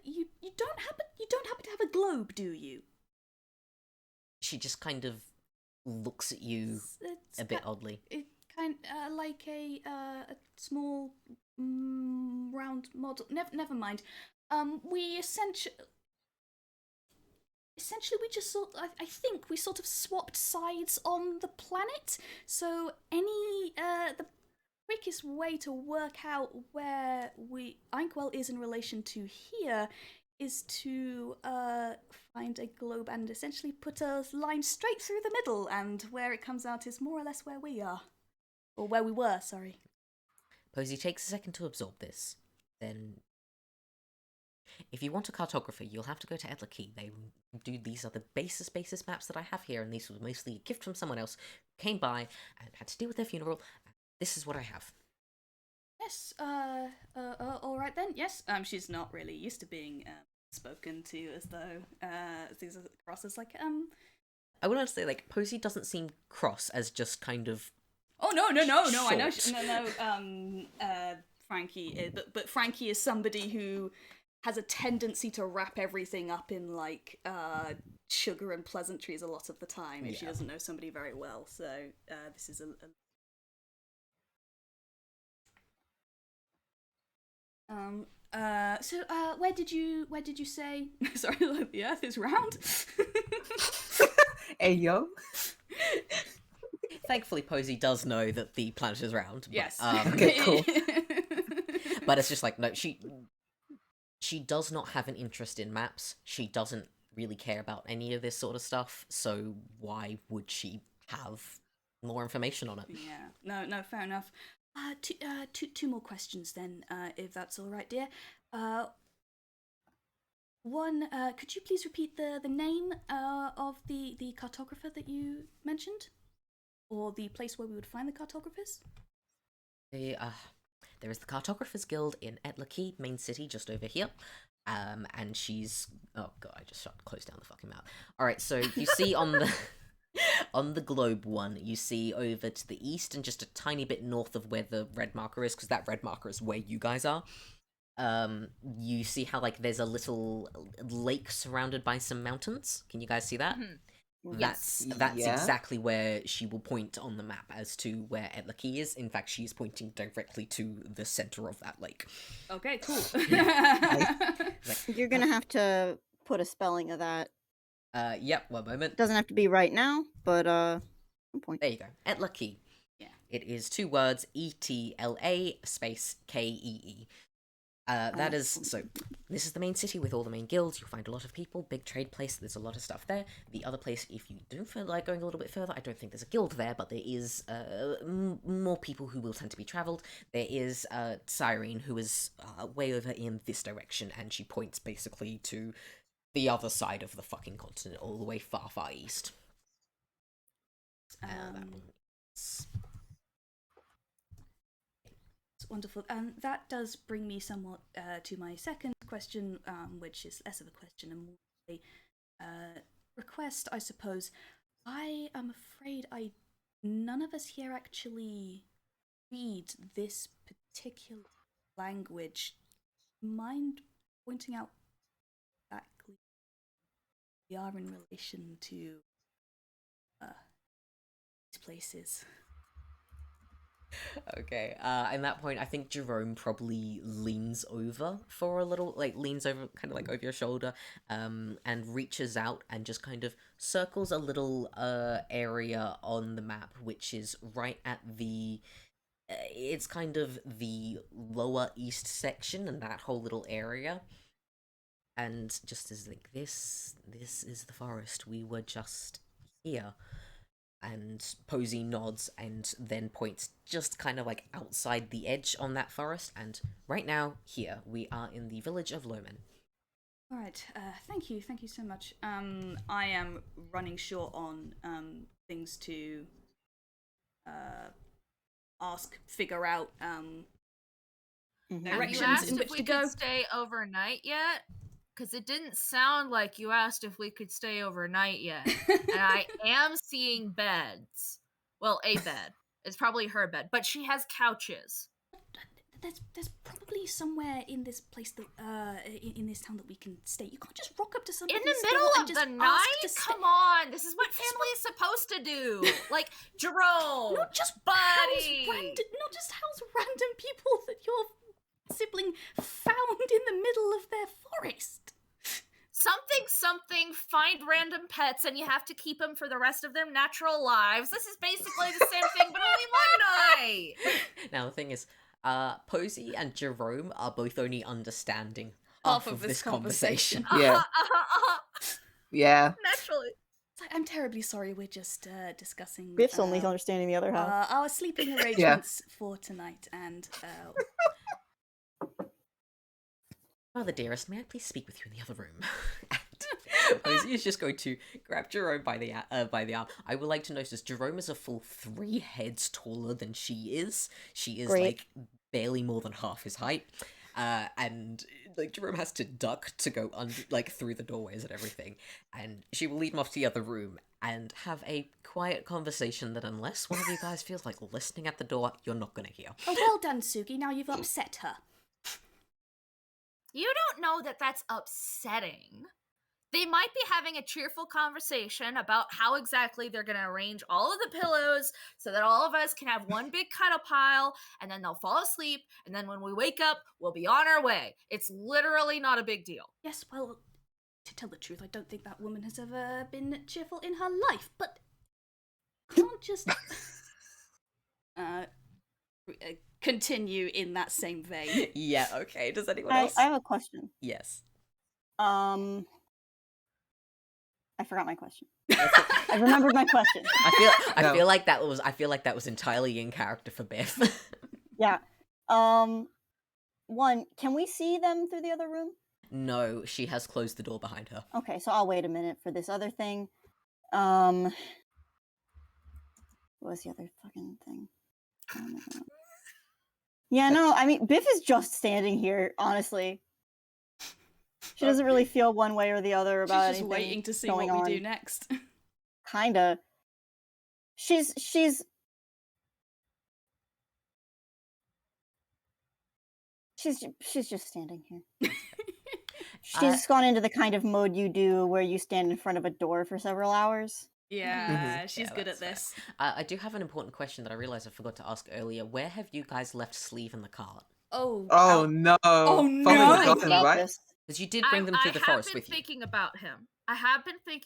You don't happen to have a globe, do you? She just kind of looks at you a bit oddly. It kind like a small round model. Never mind. We essentially we just I think we sort of swapped sides on the planet. So the quickest way to work out where Inkwell is in relation to here is to find a globe and essentially put a line straight through the middle, and where it comes out is more or less where we are. Or where we were, sorry. Posey takes a second to absorb this. Then, if you want a cartographer, you'll have to go to Edler. These are the basis maps that I have here, and these were mostly a gift from someone else who came by and had to deal with their funeral. This is what I have. Yes, all right then, yes. She's not really used to being spoken to as though these are cross as like I would say like Posey doesn't seem cross as just kind of. Oh no! I know. Short. Frankie is, but Frankie is somebody who has a tendency to wrap everything up in like sugar and pleasantries a lot of the time if she doesn't know somebody very well. So this is a where did you say sorry, the earth is round? Hey yo. Thankfully, Posey does know that the planet is round. But, Yes. Okay, cool. But it's just like, no, she does not have an interest in maps. She doesn't really care about any of this sort of stuff. So why would she have more information on it? Yeah. No, fair enough. Two more questions then, if that's all right, dear. One, could you please repeat the name of the cartographer that you mentioned, or the place where we would find the cartographers? There is the Cartographers Guild in Edler, main city, just over here. And she's oh god, I just closed down the fucking map. All right, so you see on the. On the globe one, you see over to the east and just a tiny bit north of where the red marker is, because that red marker is where you guys are. You see how, like, there's a little lake surrounded by some mountains? Can you guys see that? Mm-hmm. That's exactly where she will point on the map as to where Edler is. In fact, she is pointing directly to the center of that lake. Okay, cool. You're gonna have to put a spelling of that. Yep, one moment. Doesn't have to be right now, but some point. There you go. Edler. Yeah. It is 2 words, ETLA space KEE. That is, so, this is the main city with all the main guilds. You'll find a lot of people, big trade place, there's a lot of stuff there. The other place, if you don't feel like going a little bit further, I don't think there's a guild there, but there is more people who will tend to be travelled. There is Cyrene, who is way over in this direction, and she points basically to the other side of the fucking continent, all the way far, far east. That one is... Wonderful. And that does bring me somewhat to my second question, which is less of a question and more a request, I suppose. I am afraid none of us here actually read this particular language. Mind pointing out exactly we are in relation to these places? Okay, at that point, I think Jerome probably leans over for a little, leans over, kind of over your shoulder, and reaches out and just kind of circles a little, area on the map, which is right at the, it's kind of the lower east section, and that whole little area, and just as, this is the forest, we were just here. And Posey nods and then points just kind of outside the edge on that forest, and right now, here, we are in the village of Loman. Alright, thank you so much. I am running short on things to figure out Have you directions asked in if which we to could go. stay overnight yet? Because it didn't sound like you asked if we could stay overnight yet. And I am seeing beds. Well, a bed. It's probably her bed, but she has couches. There's probably somewhere in this place that in this town that we can stay. You can't just rock up to somebody In the middle of the night? Come on, this is what family's supposed to do. Jerome, not just buddy, not just house random people that your sibling found in the middle of their forest. Something, find random pets and you have to keep them for the rest of their natural lives. This is basically the same thing, but only one night. Now, the thing is, Posey and Jerome are both only understanding Half half of of this this conversation. Yeah. Yeah. Naturally. I'm terribly sorry, we're just discussing Biff's only understanding the other half. our sleeping arrangements for tonight, and Father dearest, may I please speak with you in the other room? And Posey is just going to grab Jerome by the arm. I would like to notice Jerome is a full 3 heads taller than she is. She is Great. barely more than half his height. And Jerome has to duck to go under, through the doorways and everything. And she will lead him off to the other room and have a quiet conversation that, unless one of you guys feels like listening at the door, you're not gonna hear. oh, well done, Tsugi. Now you've upset her. You don't know that that's upsetting. They might be having a cheerful conversation about how exactly they're going to arrange all of the pillows so that all of us can have one big cuddle pile, and then they'll fall asleep, and then when we wake up, we'll be on our way. It's literally not a big deal. Yes, well, to tell the truth, I don't think that woman has ever been cheerful in her life, but can't just continue in that same vein. Yeah, okay. Does anyone I else? have a question. Yes. I forgot my question. I remembered my question. I feel like that was entirely in character for Biff. Yeah. One, can we see them through the other room? No, she has closed the door behind her. Okay, so I'll wait a minute for this other thing. What was the other fucking thing? Oh my God. Yeah, no, I mean, Biff is just standing here, honestly. She doesn't really feel one way or the other about She's just anything waiting to see going what on. we do next. Kinda. She's just standing here. She's gone into the kind of mode you do where you stand in front of a door for several hours. Yeah, she's Yeah, good at that's this. I do have an important question that I realized I forgot to ask earlier. Where have you guys left Sleeve in the cart? Oh. Oh no. Oh, Probably no. the garden, About right? this. Because you did bring them through the forest with I have been you. thinking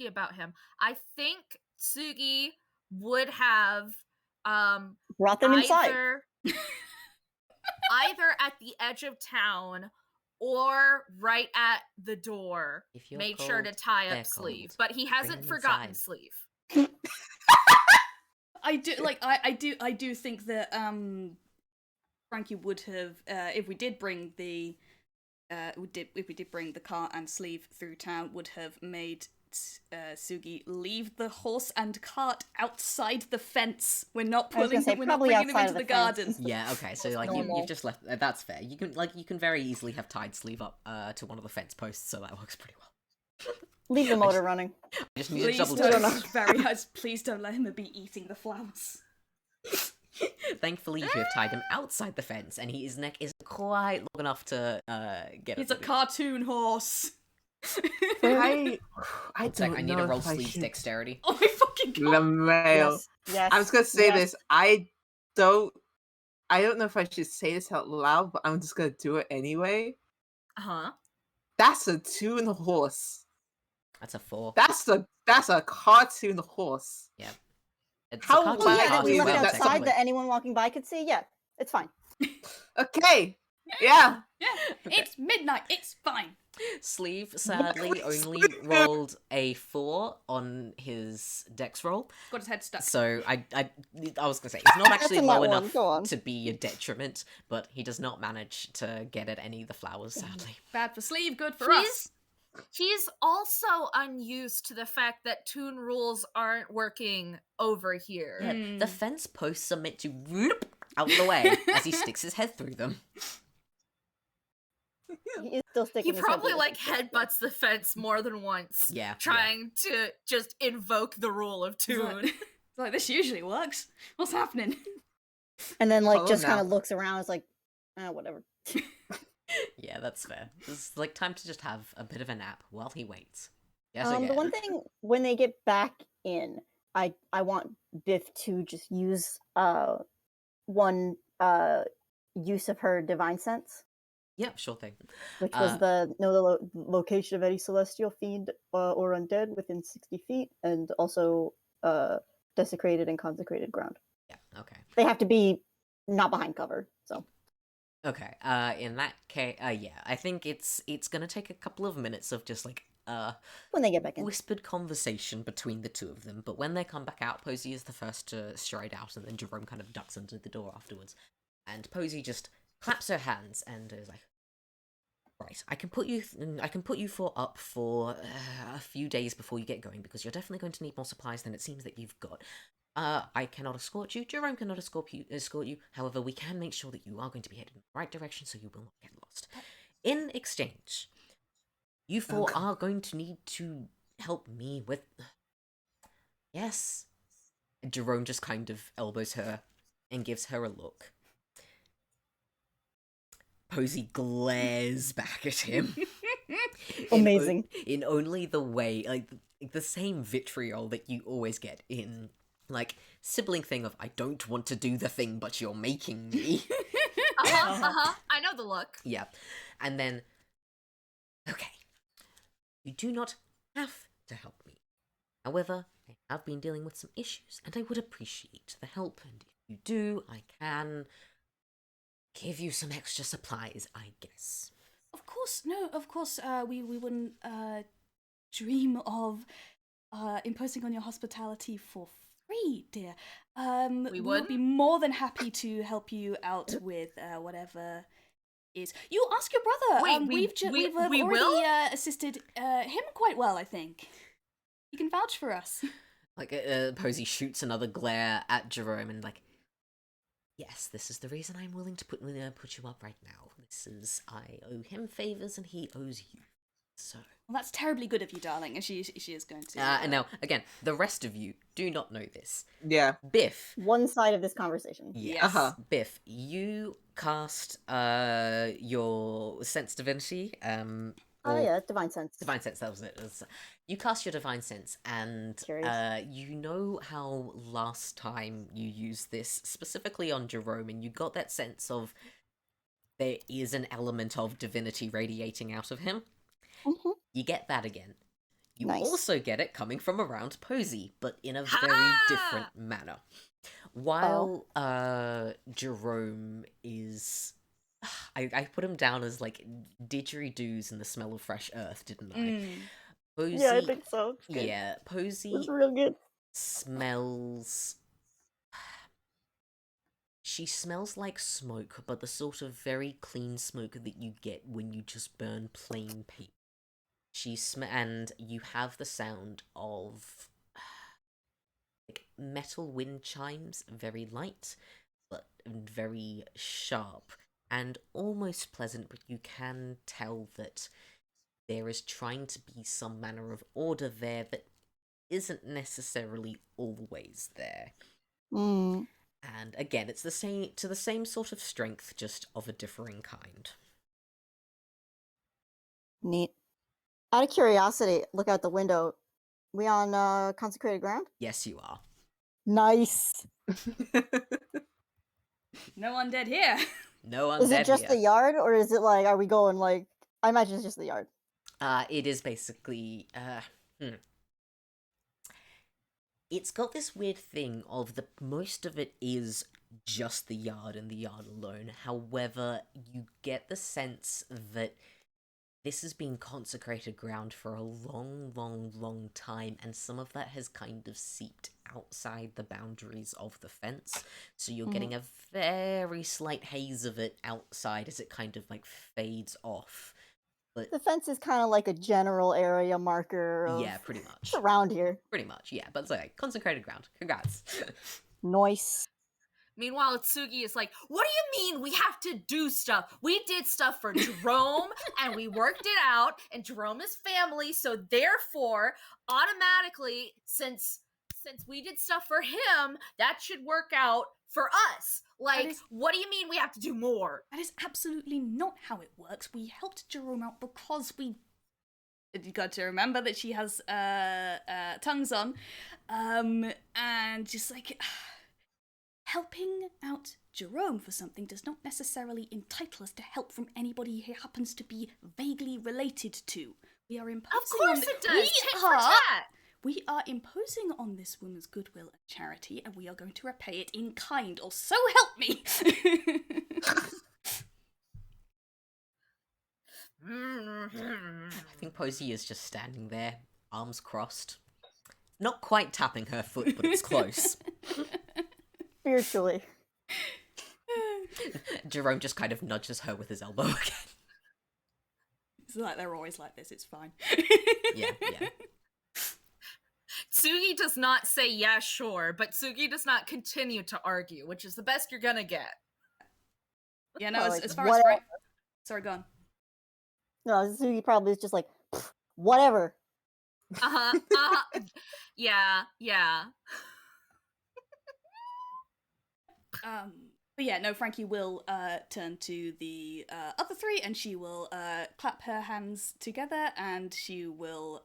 about him. I think Tsugi would have Brought them inside. Either at the edge of town or right at the door. If you're Make sure to cold, tie they're up Sleeve. cold. But he hasn't them forgotten inside. Sleeve. I do think that Frankie would have if we did bring the cart and Sleeve through town, would have made Tsugi leave the horse and cart outside the fence. We're not bringing them into the garden. Yeah, okay, so like you've just left. That's fair. You can very easily have tied Sleeve up to one of the fence posts, so that works pretty well. Leave the motor running. I just need to double check. Please don't let him be eating the flowers. Thankfully, you have tied him outside the fence, and his neck isn't quite long enough to get. He's a cartoon horse. I It's don't like, I need know to roll if I Sleeve's should- dexterity. Oh my fucking god! LaMail. Yes. I was gonna say yes. this. I don't know if I should say this out loud, but I'm just gonna do it anyway. Uh-huh. That's a toon horse. That's a 4. That's a cartoon horse. Yeah. It's How a cartoon Oh, yeah, Well, that we yeah, left that's outside something. that anyone walking by could see. Yeah, it's fine. Okay. Yeah. Yeah, it's midnight. It's fine. Sleeve sadly only rolled a 4 on his dex roll, Got his head stuck. so I was gonna say it's not actually That's a low nat one, enough go on. to be a detriment, but he does not manage to get at any of the flowers, sadly. Bad for Sleeve, good for us. He's also unused to the fact that toon rules aren't working over here. Yeah, the fence posts are meant to whoop out the way as he sticks his head through them. He is still sticking. He his head probably through like the fence. headbutts the fence more than once. Yeah. Trying to just invoke the rule of It's toon. like, it's like, this usually works. What's happening? And then like Follow just now. kind of looks around. It's like, whatever. Yeah, that's fair. It's like time to just have a bit of a nap while he waits. Yes, The again. one thing when they get back in, I want Biff to just use one use of her divine sense, Yep, sure thing. which was know the location of any celestial fiend or undead within 60 feet, and also desecrated and consecrated ground. Yeah, okay. They have to be not behind cover. So Okay, in that case, yeah, I think it's gonna take a couple of minutes of just like when they get back in, whispered conversation between the two of them, but when they come back out, Posey is the first to stride out, and then Jerome kind of ducks under the door afterwards. And Posey just claps her hands and is like, "Right, I can put you up for a few days before you get going, because you're definitely going to need more supplies than it seems that you've got. I cannot escort you. Jerome cannot escort you. However, we can make sure that you are going to be headed in the right direction, so you will not get lost. In exchange, you four are going to need to help me with..." Yes. Jerome just kind of elbows her and gives her a look. Posey glares back at him. Amazing. In only the way, like, the same vitriol that you always get in, like, sibling thing of, I don't want to do the thing, but you're making me. I know the look. Yeah. And then, okay, you do not have to help me. However, I have been dealing with some issues, and I would appreciate the help, and if you do, I can give you some extra supplies, I guess. Of course, we wouldn't dream of imposing on your hospitality for free, dear. We would wouldn't? be more than happy to help you out with whatever is. You ask your brother. Wait, we've we already will? assisted him quite well, I think. He can vouch for us. Like, Posey shoots another glare at Jerome and like, yes, this is the reason I'm willing to put you up right now. This is, I owe him favors and he owes you. So. Well, that's terribly good of you, darling, and she is going to. And now, again, the rest of you do not know this. Yeah. Biff. one side of this conversation. Yes. Biff, you cast your sense divinity. Oh yeah, divine sense. Divine sense, that was it. You cast your divine sense, and Curious. you know how last time you used this specifically on Jerome, and you got that sense of there is an element of divinity radiating out of him. Mhm. You get that again. You Nice. also get it coming from around Posey, but in a very different manner. While Jerome is, I put him down as like didgeridoos and the smell of fresh earth, didn't I? Posey, Yeah, I think so. It's good. yeah, Posey It's real good. smells. She smells like smoke, but the sort of very clean smoke that you get when you just burn plain paper. And you have the sound of like metal wind chimes, very light, but very sharp and almost pleasant, but you can tell that there is trying to be some manner of order there that isn't necessarily always there. Mm. And again, it's the same sort of strength, just of a differing kind. Neat. Out of curiosity, look out the window. We on consecrated ground? Yes, you are. Nice. No undead here. No undead Is it just here. the yard, or is it like, are we going like? I imagine it's just the yard. It is basically It's got this weird thing of the most of it is just the yard and the yard alone. However, you get the sense that this has been consecrated ground for a long, long, long time, and some of that has kind of seeped outside the boundaries of the fence. So you're getting a very slight haze of it outside as it kind of like fades off. But The fence is kind of like a general area marker. Of, yeah, pretty much. It's around here. Pretty much, yeah. But it's like consecrated ground. Congrats. Nice. Meanwhile, Tsugi is like, what do you mean we have to do stuff? We did stuff for Jerome, and we worked it out, and Jerome is family, so therefore, automatically, since we did stuff for him, that should work out for us. Like, what do you mean we have to do more? That is absolutely not how it works. We helped Jerome out because we... You got to remember that she has tongues on. And just like... Helping out Jerome for something does not necessarily entitle us to help from anybody he happens to be vaguely related to. We are imposing Of course on it does! Tit for tat! We are imposing on this woman's goodwill and charity, and we are going to repay it in kind, or so help me! I think Posey is just standing there, arms crossed. Not quite tapping her foot, but it's close. Spiritually. Jerome just kind of nudges her with his elbow again. It's like they're always like this, it's fine. Yeah. Tsugi does not say yeah, sure, but Tsugi does not continue to argue, which is the best you're gonna get. Yeah, no, Like, as far whatever. as... Sorry, go on. No, Tsugi probably is just like, whatever. Yeah. But yeah, no, Frankie will turn to the other three, and she will clap her hands together, and she will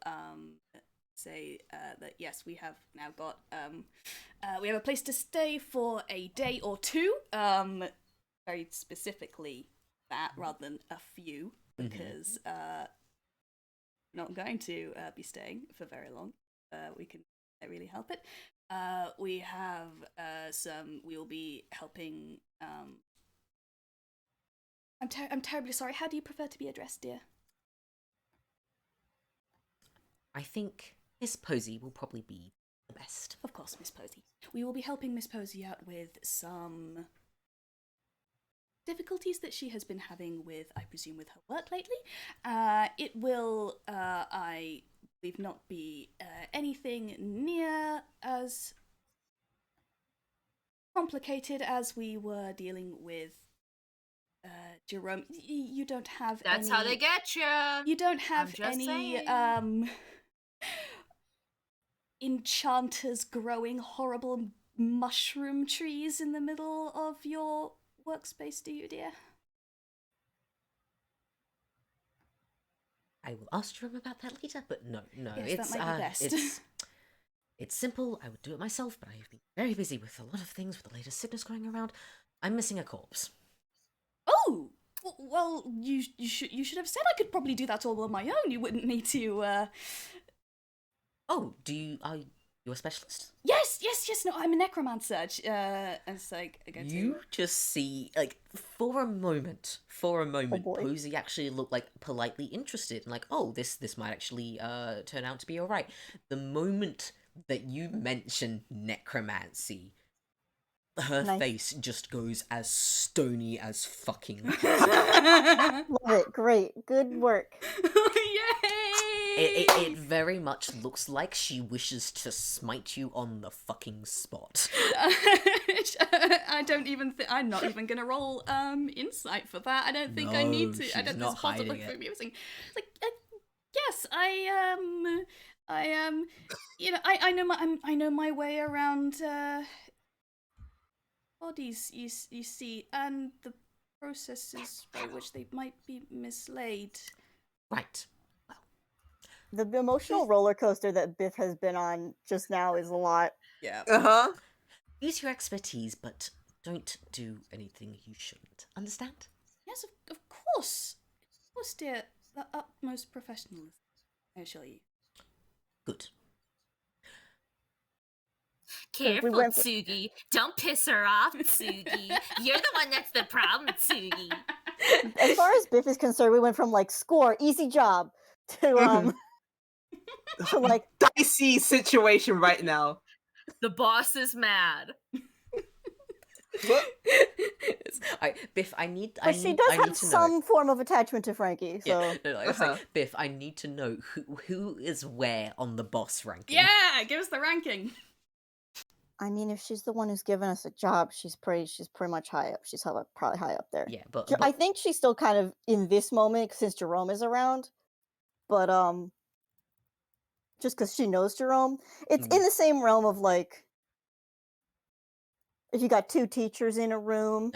say that yes, we have now got we have a place to stay for a day or two. Very specifically that, rather than a few, because not going to be staying for very long. We can really help it. We have we will be helping. I'm terribly sorry. How do you prefer to be addressed, dear? I think Miss Posey will probably be the best. Of course, Miss Posey. We will be helping Miss Posey out with some difficulties that she has been having with, I presume, with her work lately. It will, I believe, not be anything near as complicated as we were dealing with Jerome. You don't have That's any... how they get you. You don't have any saying. enchanters growing horrible mushroom trees in the middle of your workspace, do you, dear? I will ask Jerome about that later, but no, Yes, that might be best. It's simple. I would do it myself, but I have been very busy with a lot of things with the latest sickness going around. I'm missing a corpse. Oh, well, you should have said I could probably do that all on my own. You wouldn't need to. Oh, you're You a specialist? Yes. No, I'm a necromancer. And it's like I go You to. just see, like, for a moment, boy. Posey actually looked like politely interested, and like, oh, this might actually turn out to be all right. The moment that you mention necromancy, her Nice. face just goes as stony as fucking. Love it. Great. Good work. Yay! It very much looks like she wishes to smite you on the fucking spot. I don't even think I'm not even gonna roll insight for that. I don't think I need to. No, I don't. she's not This bottle hiding look it. for amusing. It's like yes, I am. You know, I know my way around bodies. You see, and the processes by which they might be mislaid. Right. The emotional roller coaster that Biff has been on just now is a lot. Yeah. Uh-huh. Use your expertise, but don't do anything you shouldn't. Understand? Yes, of course, dear. The utmost professionalism, I assure you. Good. Careful, went- Tsugi. Don't piss her off, Tsugi. You're the one that's the problem, Tsugi. As far as Biff is concerned, we went from like score, easy job, to to like Dicey situation right now. The boss is mad. What? Biff, I need. but she does have to know. some form of attachment to Frankie, so Yeah, no, I was Uh-huh. like, Biff, I need to know who is where on the boss ranking. Yeah, give us the ranking. I mean, if she's the one who's given us a job, she's pretty much high up. She's probably high up there. Yeah, but I think she's still kind of in this moment since Jerome is around, but just because she knows Jerome, it's in the same realm of like, if you got two teachers in a room,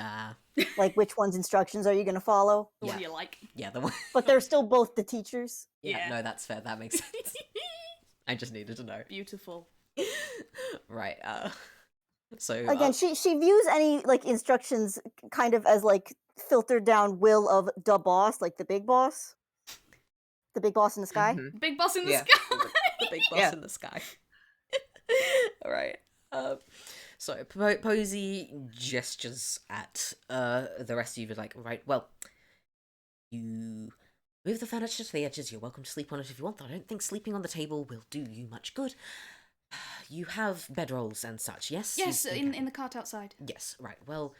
like which one's instructions are you going to follow? The one Yeah. you like. yeah, the one. But they're still both the teachers. Yeah, Yeah. no, that's fair. That makes sense. I just needed to know. Beautiful. Right. So Again, she views any like instructions kind of as like filtered down will of the boss, like the big boss in the sky. Mhm. Big boss in the Yeah. sky. the big boss Yeah. in the sky. All right. So Posey gestures at the rest of you, like, right, well, you move the furniture to the edges. You're welcome to sleep on it if you want. I don't think sleeping on the table will do you much good. You have bedrolls and such, yes? Yes, Okay. in the cart outside. Yes, right. Well,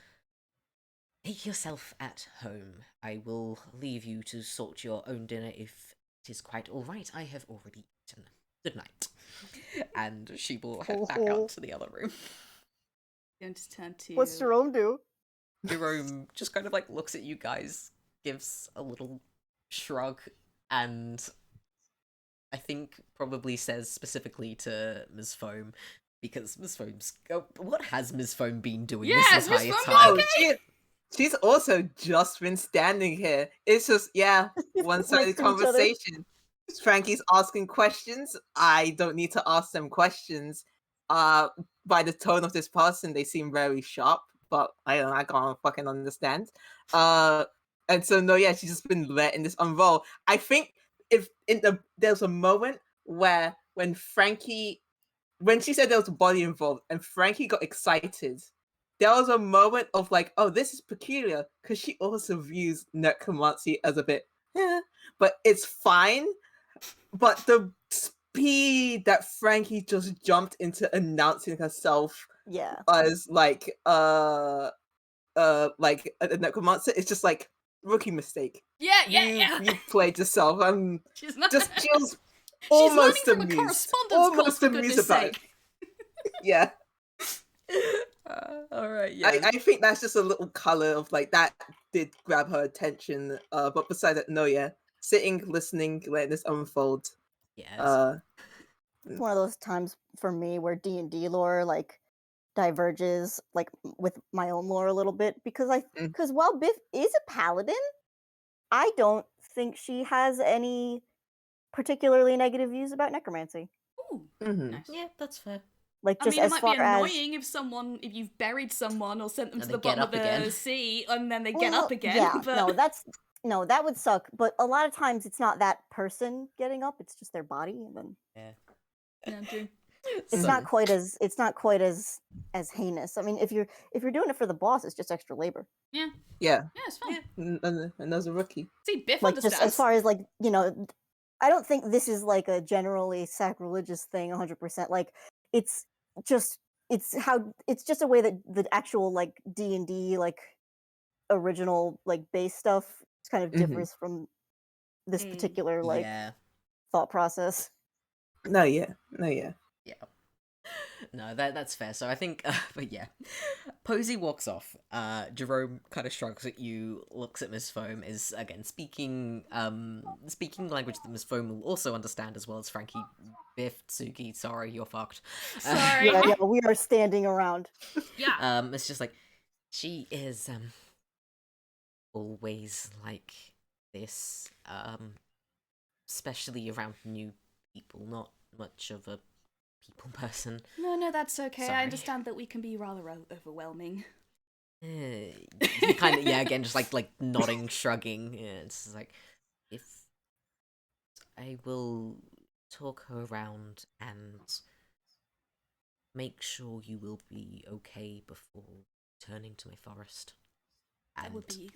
make yourself at home. I will leave you to sort your own dinner if it is quite all right. I have already eaten. Good night. And she will head back out to the other room. Going to turn to. What's Jerome do? Jerome just kind of like looks at you guys, gives a little shrug, and I think probably says specifically to Ms. Foam, because Ms. Foam's... Oh, what has Ms. Foam been doing Yes, this Ms. entire Foam, time? Oh, she's also just been standing here. It's just, one-sided Next to each other. conversation. Frankie's asking questions. I don't need to ask them questions. By the tone of this person, they seem very sharp, but I don't know, I can't fucking understand. And so no, she's just been letting this unroll. I think there's a moment where when she said there was a body involved and Frankie got excited, there was a moment of like, oh, this is peculiar, because she also views necromancy as a bit, but it's fine. But the speed that Frankie just jumped into announcing herself Yeah. as like a necromancer, it's just like rookie mistake. Yeah. You played yourself. She's not. Just feels She's almost learning from a amused. correspondence course, for goodness about sake. it. Yeah. All right, yeah. I think that's just a little color of like that did grab her attention. But besides that, no, sitting, listening, letting this unfold. Yes. It's one of those times for me where D&D lore like diverges like with my own lore a little bit, because while Biff is a paladin, I don't think she has any particularly negative views about necromancy. Ooh, Mhm. nice. Yeah, that's fair. Like I just mean, it as might far be annoying if you've buried someone or sent them And to they the get bottom of up the again. sea and then they get Well, up again. Yeah, but... that would suck. But a lot of times it's not that person getting up; it's just their body, and then Yeah, true. It's So- not quite as heinous. I mean, if you're doing it for the boss, it's just extra labor. Yeah, Yeah, it's fine. and as a rookie. See, Biff Like understands. just as far as like I don't think this is like a generally sacrilegious thing 100%. Like it's just it's just a way that the actual like D&D like original like base stuff kind of differs from this particular like yeah. thought process. No, yeah. Yeah. No, that's fair. So I think, but yeah, Posey walks off. Jerome kind of shrugs at you, looks at Miss Foam, is again speaking language that Miss Foam will also understand as well as Frankie, Biff, Tsugi. Sorry, you're fucked. Sorry. Yeah, we are standing around. Yeah. It's just like she is always like this, especially around new people. Not much of a people person. No, that's okay. Sorry. I understand that we can be rather overwhelming. He kind of again just like nodding, shrugging. Yeah, it's just like if I will talk her around and make sure you will be okay before returning to my forest. And, That would be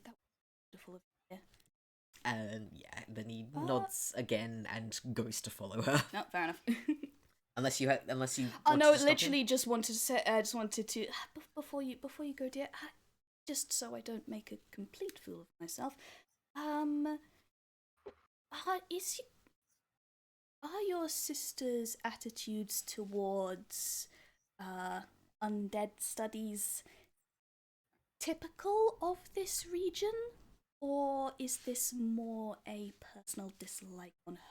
beautiful of you. and yeah, then he nods again and goes to follow her. No, fair enough. Unless you. Oh wanted no, to stop literally him? just wanted to say. Just wanted to before you go, dear. Just so I don't make a complete fool of myself. Are your sister's attitudes towards undead studies typical of this region, or is this more a personal dislike on her?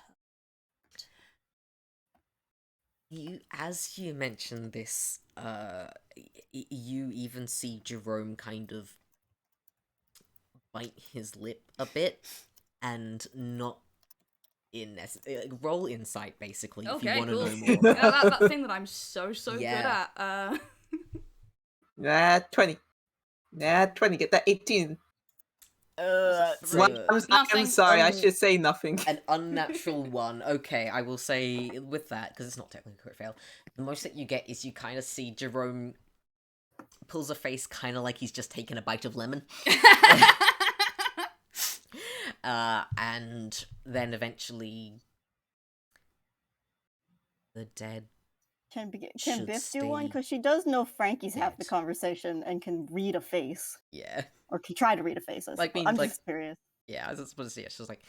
As you mentioned this, you even see Jerome kind of bite his lip a bit, and not roll insight basically if you Okay, want to cool. know more. Yeah, that thing that I'm so Yeah. good at. 20. 20. Get that 18. Three. Well, I'm Nothing. sorry. I should say nothing. An unnatural one. Okay, I will say with that, because it's not technically a crit fail, the most that you get is you kind of see Jerome pulls a face kind of like he's just taken a bite of lemon. And then eventually the dead Can should Biff do one? stay Because she does know Frankie's half the dead. conversation and can read a face. Yeah. Or can try to read a face. Like, I'm means, like- just curious. Yeah, I was supposed to see it. She was like,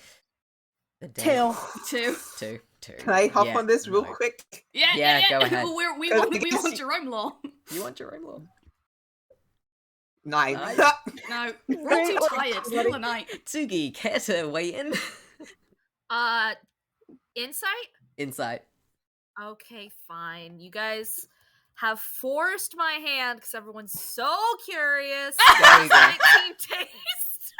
the dead. Two. Two. Two. Can I hop Yeah, on this real no. quick? Yeah, go ahead. We Cause want I can see- Jerome law. You want Jerome Law? 9. Nice. No, we're too tired. It's the middle of the night. Tsugi, care to weigh in? Insight? Insight. Okay, fine. You guys have forced my hand because everyone's so curious. There you go. 19 taste.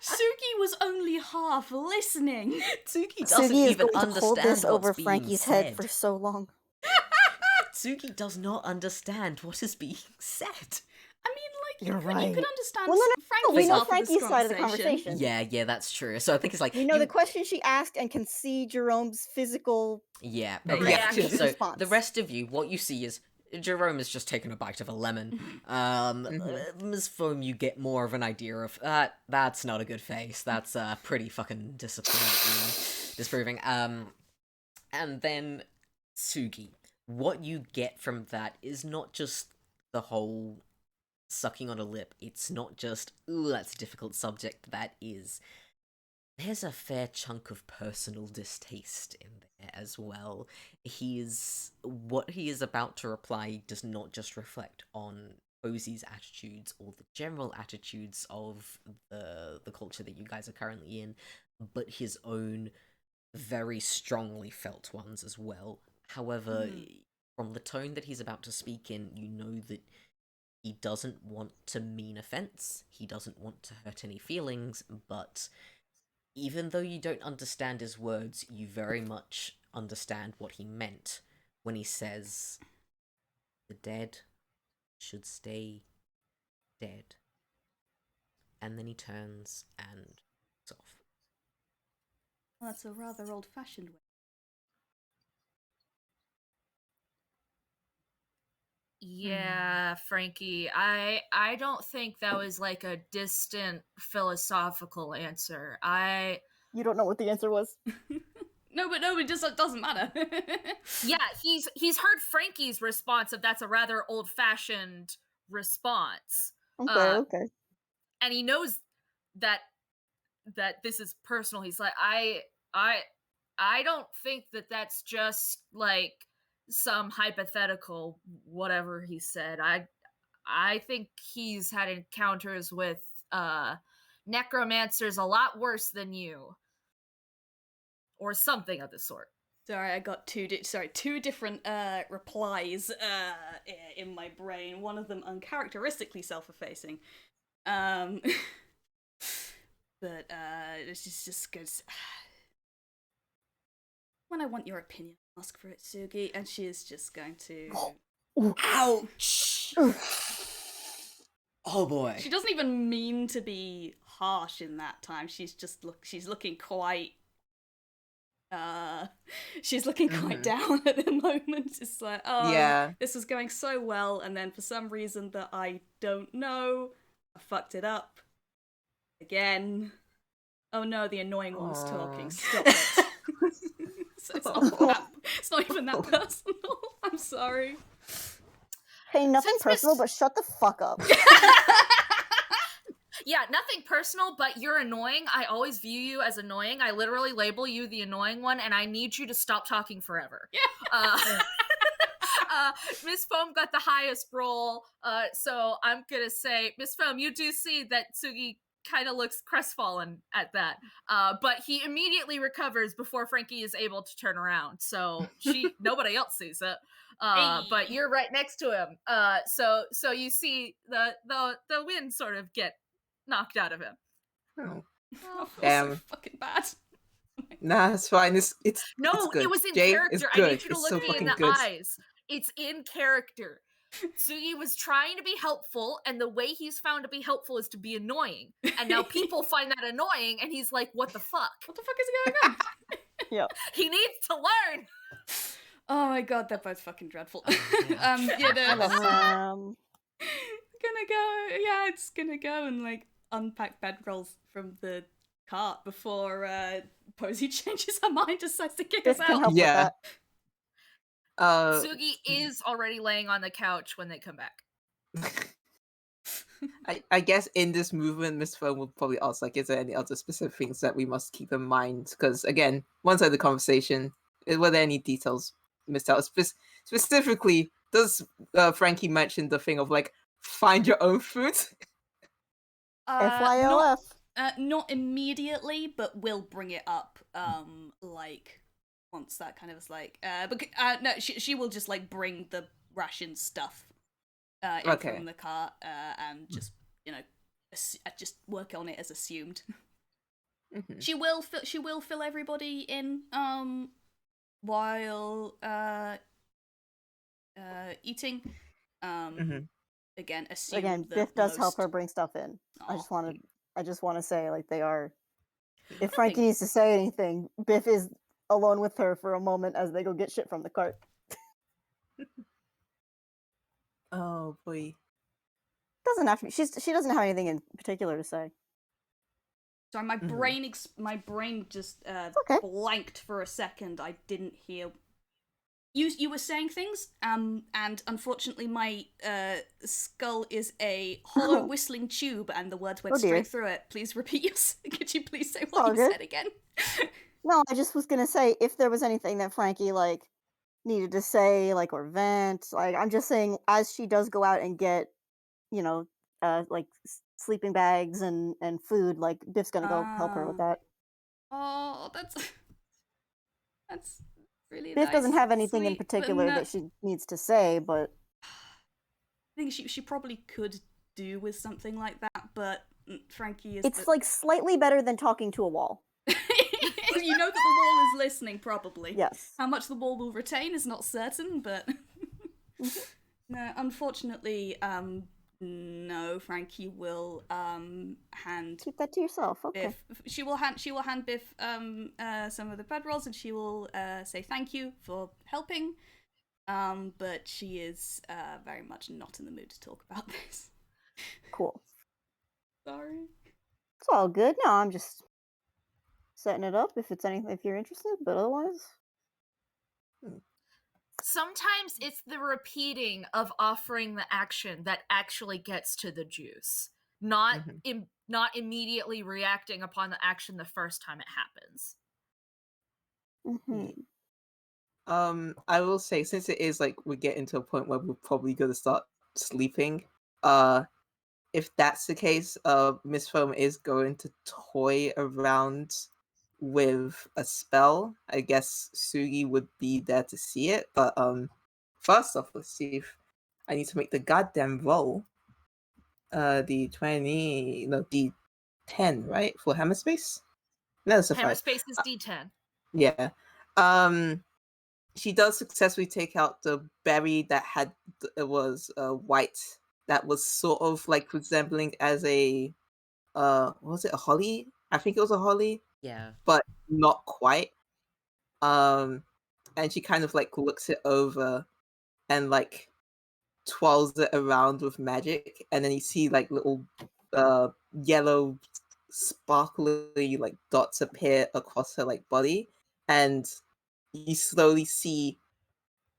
Suki was only half listening. Tsugi doesn't Sugi is even going to hold understand this over what's being Frankie's said. head for so long. Tsugi does not understand what is being said. I mean, You're you right. can understand Well, no, Frankie's we know half of this Frankie's side of the conversation. conversation. Yeah, that's true. So I think it's like We know the question she asked and can see Jerome's physical Yeah, The okay. reaction. So response. the rest of you, what you see is Jerome has just taken a bite of a lemon. Ms. Foam, you get more of an idea of that's not a good face. That's pretty fucking disproving. And then Tsugi, what you get from that is not just the whole sucking on a lip. It's not just ooh, that's a difficult subject. That is. There's a fair chunk of personal distaste in there as well. What he is about to reply does not just reflect on Posey's attitudes or the general attitudes of the culture that you guys are currently in, but his own very strongly felt ones as well. However, from the tone that he's about to speak in, you know that he doesn't want to mean offense, he doesn't want to hurt any feelings, but even though you don't understand his words, you very much understand what he meant when he says, the dead should stay dead. And then he turns and walks off. Well, that's a rather old-fashioned way. Yeah, Frankie. I don't think that was like a distant philosophical answer. You don't know what the answer was. No, it just doesn't matter. Yeah, he's heard Frankie's response of that's a rather old-fashioned response. Okay. And he knows that this is personal. He's like, I don't think that that's just like some hypothetical whatever he said. I think he's had encounters with necromancers a lot worse than you, or something of the sort. Sorry, I got two different replies in my brain. One of them uncharacteristically self-effacing. But it's just good. When I want your opinion, ask for it, Tsugi, and she is just going to. Ouch! Oh boy. She doesn't even mean to be harsh in that time. She's just she's looking quite. She's looking quite down at the moment. It's like, oh, Yeah. this was going so well, and then for some reason that I don't know, I fucked it up again. Oh no, the annoying one's talking. Stop it. So it's not even that personal. I'm sorry. Hey, nothing Since personal, but shut the fuck up. Yeah, nothing personal, but you're annoying. I always view you as annoying. I literally label you the annoying one, and I need you to stop talking forever. Yeah. Miss Foam got the highest roll, so I'm gonna say, Miss Foam, you do see that Tsugi kind of looks crestfallen at that, but he immediately recovers before Frankie is able to turn around, so nobody else sees it. But you're right next to him, so you see the wind sort of get knocked out of him. Oh. I feel Damn. so fucking bad. Nah, it's fine. It's No, good. it was in Jay, character. it's I good. need you to It's look so me in fucking the good. eyes. It's in character. Tsugi was trying to be helpful, and the way he's found to be helpful is to be annoying. And now people find that annoying, and he's like, what the fuck? What the fuck is going on? Yeah. He needs to learn! Oh my god, they're both fucking dreadful. It's gonna go and like unpack bedrolls from the cart before Posey changes her mind, decides to kick us Biff can out. help Yeah. with Tsugi is already laying on the couch when they come back. I guess in this movement, Miss Foam will probably ask, like, is there any other specific things that we must keep in mind? Because, again, once I had the conversation, were there any details missed out? Specifically, does Frankie mention the thing of, like, find your own food? FYOF. Not immediately, but we'll bring it up, like, once that kind of is like, no, she will just, like, bring the ration stuff in from the cart, and just, you know, just work on it as assumed. Mm-hmm. She will fill everybody in, while, eating, again, assume Again, Biff does help her bring stuff in. I just want to say, like, they are. If Frankie needs to say anything, Biff is alone with her for a moment as they go get shit from the cart. Oh boy. Doesn't have to be. She doesn't have anything in particular to say. Sorry, my brain just blanked for a second. I didn't hear. You were saying things, and unfortunately my skull is a hollow whistling tube, and the words went straight through it. Please repeat yours. Could you please say what you said again? No, I just was gonna say if there was anything that Frankie like needed to say, like, or vent. Like, I'm just saying, as she does go out and get, you know, like sleeping bags and food, like Biff's gonna go help her with that. Oh, that's really Biff nice, doesn't have anything in sweet, particular that she needs to say, but I think she probably could do with something like that, but Frankie is. It's like slightly better than talking to a wall. You know that the wall is listening, probably. Yes. How much the wall will retain is not certain, but no, unfortunately, no. Frankie will hand. Keep that to yourself. Okay. Biff. She will hand Biff some of the bread rolls, and she will say thank you for helping. But she is very much not in the mood to talk about this. Cool. Sorry. It's all good. No, I'm just setting it up if you're interested, but otherwise. Sometimes it's the repeating of offering the action that actually gets to the juice, not not immediately reacting upon the action the first time it happens. I will say, since it is like we're getting to a point where we're probably gonna start sleeping, if that's the case, Miss Foam is going to toy around with a spell. I guess Tsugi would be there to see it, but first off, let's see if I need to make the goddamn roll. The 10, right? For hammer space? No, it's a 5. Hammer space is D10. Yeah. She does successfully take out the berry that was white, that was sort of like resembling as a was it a holly? I think it was a holly. Yeah. But not quite. And she kind of like looks it over and like twirls it around with magic, and then you see like little yellow sparkly like dots appear across her like body, and you slowly see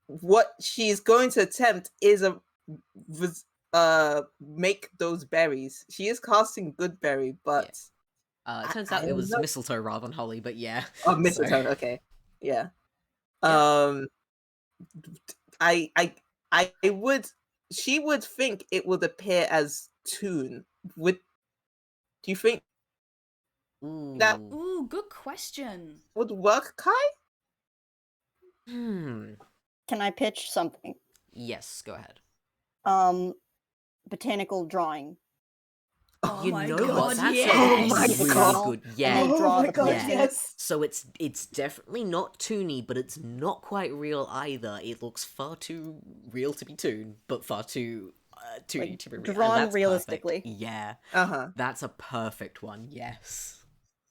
what she's going to attempt is make those berries. She is casting good berry, but it turns out it was mistletoe rather than holly, but yeah. Oh, mistletoe. Okay, yeah. I would. She would think it would appear as tune. Do you think that good question. would work, Kai? Can I pitch something? Yes, go ahead. Botanical drawing. Oh you my know god, what? That's yes! a Oh my really god. good. Yeah. Oh my god, yes. So it's definitely not toony, but it's not quite real either. It looks far too real to be toon, but far too toony Like, to be real. drawn And that's realistically. Perfect. Yeah. Uh-huh. That's a perfect one. Yes.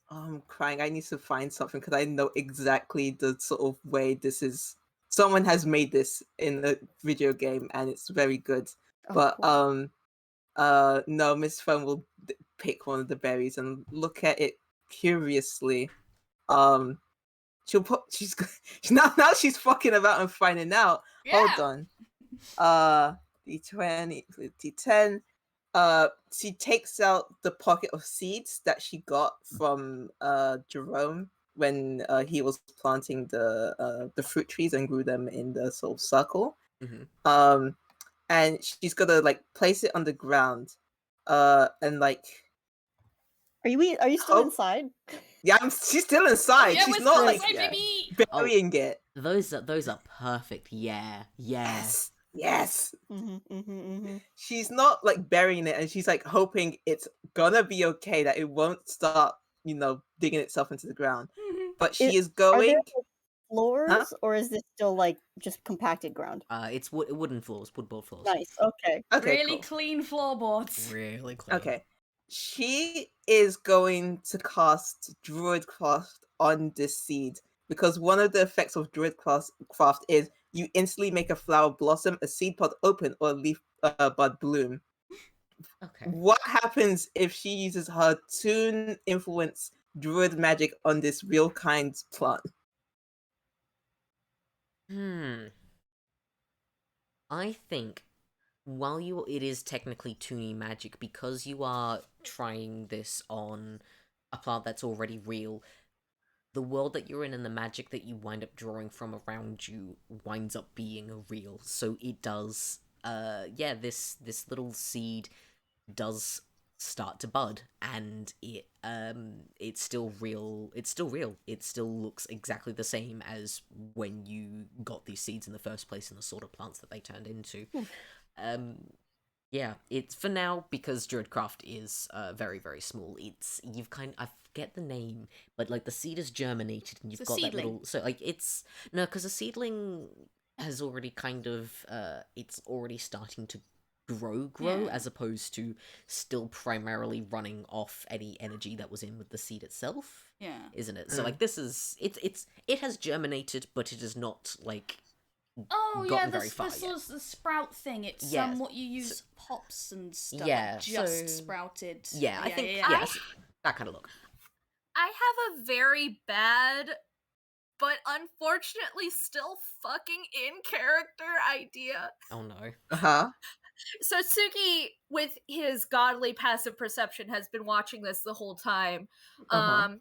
I'm crying. I need to find something because I know exactly the sort of way this is. Someone has made this in a video game, and it's very good. Oh, but cool. no, Miss Fun will pick one of the berries and look at it curiously. She'll put. She's now she's fucking about and finding out. Yeah. Hold on. D20, D10. She takes out the pocket of seeds that she got from Jerome when he was planting the fruit trees and grew them in the sort of circle. And she's gonna like place it on the ground, and like. Are you still inside? Yeah, she's still inside. Yeah, she's we're not still like inside, baby! burying it. Those are perfect. Yeah. Yes. Mm-hmm. She's not like burying it, and she's like hoping it's gonna be okay, that it won't start, digging itself into the ground. But she is going. Are there like, floors, Huh? or is this still like just compacted ground? It's wooden floors, woodboard floors. Nice. Okay. Really Cool. clean floorboards. Really clean. Okay. She is going to cast Druidcraft on this seed, because one of the effects of Druidcraft is you instantly make a flower blossom, a seed pod open, or a leaf bud bloom. Okay. What happens if she uses her Toon influence Druid magic on this real kind plant? I think while it is technically toony magic, because you are trying this on a plant that's already real, the world that you're in and the magic that you wind up drawing from around you winds up being real. So it does, this little seed does start to bud, and it's still real. It still looks exactly the same as when you got these seeds in the first place and the sort of plants that they turned into. Yeah, it's for now, because Druidcraft is very, very small. I forget the name, but like the seed is germinated and you've got that little. So like because a seedling has already kind of it's already starting to grow, Yeah. as opposed to still primarily running off any energy that was in with the seed itself. Yeah. Isn't it? So like this is it has germinated, but it is not like Oh yeah, gotten the, very far the yet. sort of the sprout thing. It's Yeah, what you use hops and stuff. Yeah, like just so- sprouted. Yeah, I think yeah. yes, that kind of look. I have a very bad, but unfortunately still fucking in character idea. Oh no. Uh-huh. So Tsugi, with his godly passive perception, has been watching this the whole time. Uh-huh.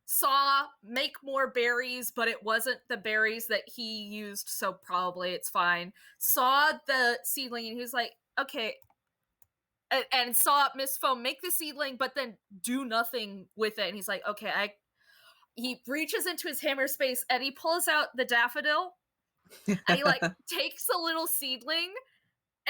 Saw make more berries, but it wasn't the berries that he used, so probably it's fine. Saw the seedling and he was like, okay. And saw Miss Foam make the seedling, but then do nothing with it. And he's like, okay, he reaches into his hammer space and he pulls out the daffodil and he like takes a little seedling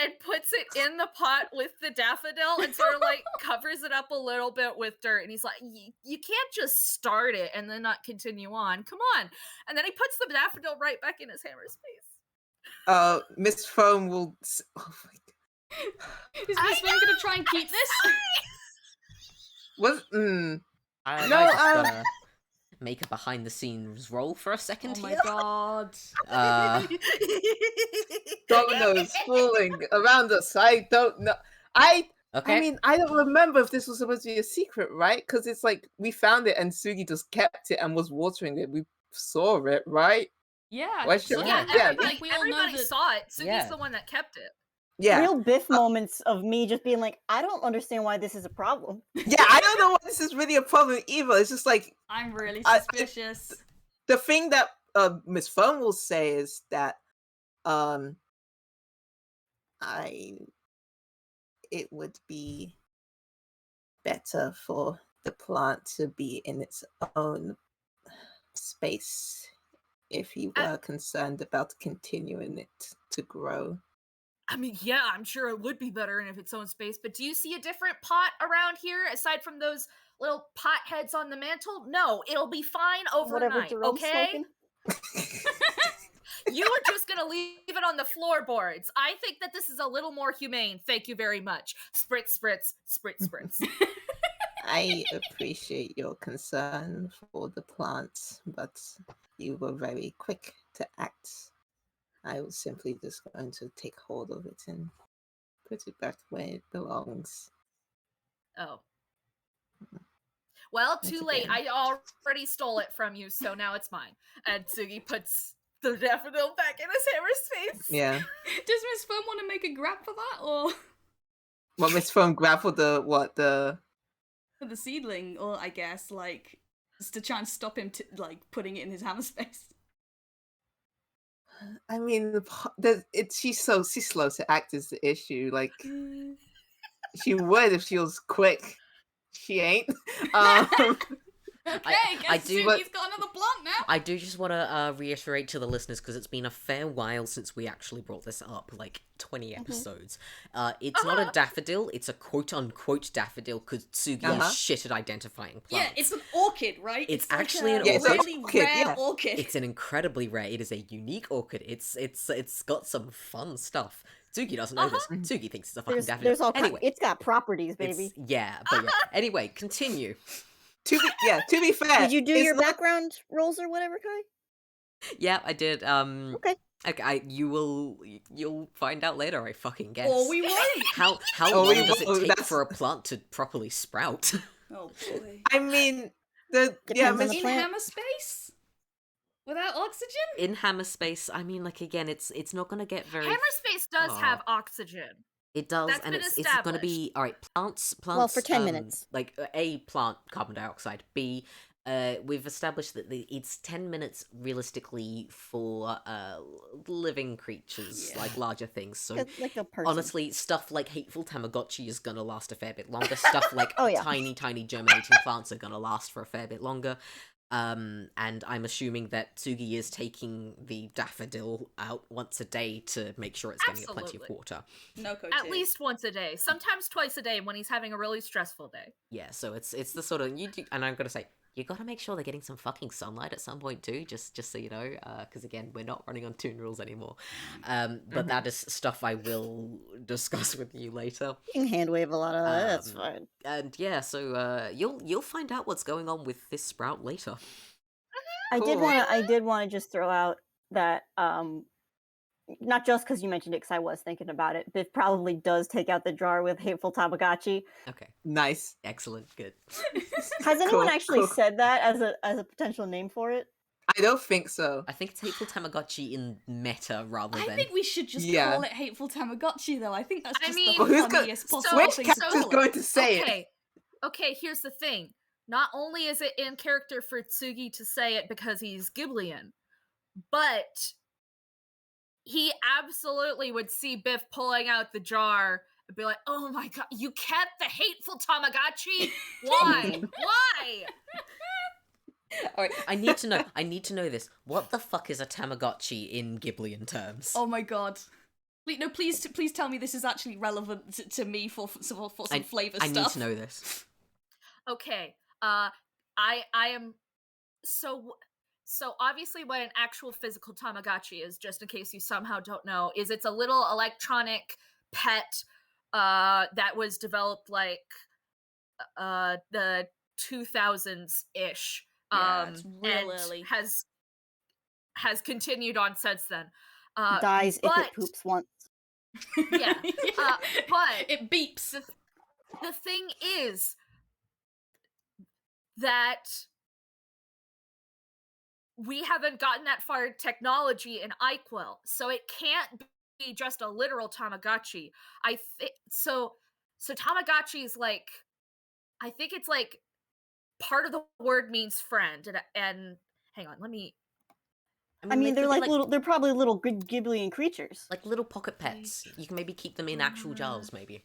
and puts it in the pot with the daffodil and sort of like covers it up a little bit with dirt. And he's like, you can't just start it and then not continue on. Come on. And then he puts the daffodil right back in his hammer space. Miss Foam will. Oh my god. Is Miss Foam gonna try and keep this? Was I No, might just gonna make a behind the scenes roll for a second Oh my here. god. dominoes falling around us? I don't know. Okay. I mean, I don't remember if this was supposed to be a secret, right? Because it's like we found it and Tsugi just kept it and was watering it. We saw it, right? Yeah. Why so should Yeah, Yeah, everybody, we all know everybody that. saw it. Tsugi's Yeah. the one that kept it. Yeah. Real Biff moments of me just being like, I don't understand why this is a problem. Yeah, I don't know why this is really a problem either. It's just like I'm really I- suspicious. the thing that Miss Foam will say is that it would be better for the plant to be in its own space if you were concerned about continuing it to grow. I mean, yeah, I'm sure it would be better in its own space, but do you see a different pot around here aside from those little pot heads on the mantle? No, it'll be fine Whatever overnight, Jerome's okay? smoking. You are just gonna leave it on the floorboards. I think that this is a little more humane. Thank you very much. Spritz, spritz, spritz, spritz. I appreciate your concern for the plants, but you were very quick to act. I was simply just going to take hold of it and put it back where it belongs. Oh. Well, Once too late. again. I already stole it from you, so now it's mine. And Tsugi puts the daffodil back in his hammer space. Yeah. Does Miss Foam want to make a grab for that, or Well, Miss Foam grappled the for the seedling, or I guess like just to try and stop him like putting it in his hammer space? I mean, she's slow to act is the issue. Like, she would if she was quick. She ain't. Okay, I guess do- Sugi's got another plant now. I do just want to reiterate to the listeners, because it's been a fair while since we actually brought this up, like 20 episodes. It's not a daffodil, it's a quote-unquote daffodil, because Tsugi is shit at identifying plants. Yeah, it's an orchid, right? It's like actually an a orchid. really Orchid, rare yeah. orchid. It's an incredibly rare, it is a unique orchid. It's got some fun stuff. Tsugi doesn't know this. Tsugi thinks it's a fucking daffodil. There's all Anyway, it's got properties, baby. Anyway, continue. To be fair, Did you do it's your not- background rolls or whatever, Kai? Yeah, I did. Okay. You'll find out later, I fucking guess. Or we won't. How Oh, long we does it won't, take that's- for a plant to properly sprout? Oh boy. I mean, Depends on the In plant. hammer space? Without oxygen? In hammer space, I mean, like, again, it's not gonna get very. Hammer space does have oxygen. It does, That's and been it's gonna be all right. Plants. Well, for 10 minutes. Like A, plant carbon dioxide. B, we've established that it's 10 minutes realistically for living creatures, like larger things. So Like a person. honestly, stuff like Hateful Tamogotchi is gonna last a fair bit longer. Stuff like Oh, yeah. tiny germinating plants are gonna last for a fair bit longer. And I'm assuming that Tsugi is taking the daffodil out once a day to make sure it's getting plenty of Absolutely. water. No coat. At least once a day, sometimes twice a day when he's having a really stressful day. Yeah, so it's the sort of and I'm gonna say you gotta make sure they're getting some fucking sunlight at some point too, just so you know, because again, we're not running on toon rules anymore. But that is stuff I will discuss with you later. You can hand wave a lot of that. That's Um, fine. And yeah, so you'll find out what's going on with this sprout later. I did cool. want to. I did want to just throw out that not just because you mentioned it, because I was thinking about it. Biff probably does take out the jar with Hateful Tamogotchi. Okay. Nice. Excellent. Good. Has anyone Cool, actually cool. said that as a potential name for it? I don't think so. I think it's Hateful Tamagotchi in meta rather I than. think we should just Yeah. call it Hateful Tamagotchi, though. I think that's I just mean- the Well, who's go- funniest so- possible Which thing to character's call going it. to say it? Okay, here's the thing. Not only is it in character for Tsugi to say it because he's Ghiblian, but he absolutely would see Biff pulling out the jar and be like, "Oh my god, you kept the Hateful Tamagotchi? Why? Why?" Alright, I need to know this. What the fuck is a Tamagotchi in Ghiblian terms? Oh my god. No, please tell me this is actually relevant to me for some flavor I stuff. need to know this. Okay. I am so obviously what an actual physical Tamagotchi is, just in case you somehow don't know, is it's a little electronic pet that was developed like the 2000s ish. Yeah, it's real and early. has continued on since then. Dies if but- it poops once. Yeah. But it beeps. the thing is that we haven't gotten that far in technology in Iquel, so it can't be just a literal Tamagotchi. I think so Tamagotchi is like, I think it's like part of the word means friend, and hang on, let me. I mean, they they're could like be little. They're probably little good Ghiblian creatures. like little pocket pets. You can maybe keep them in actual jars, maybe.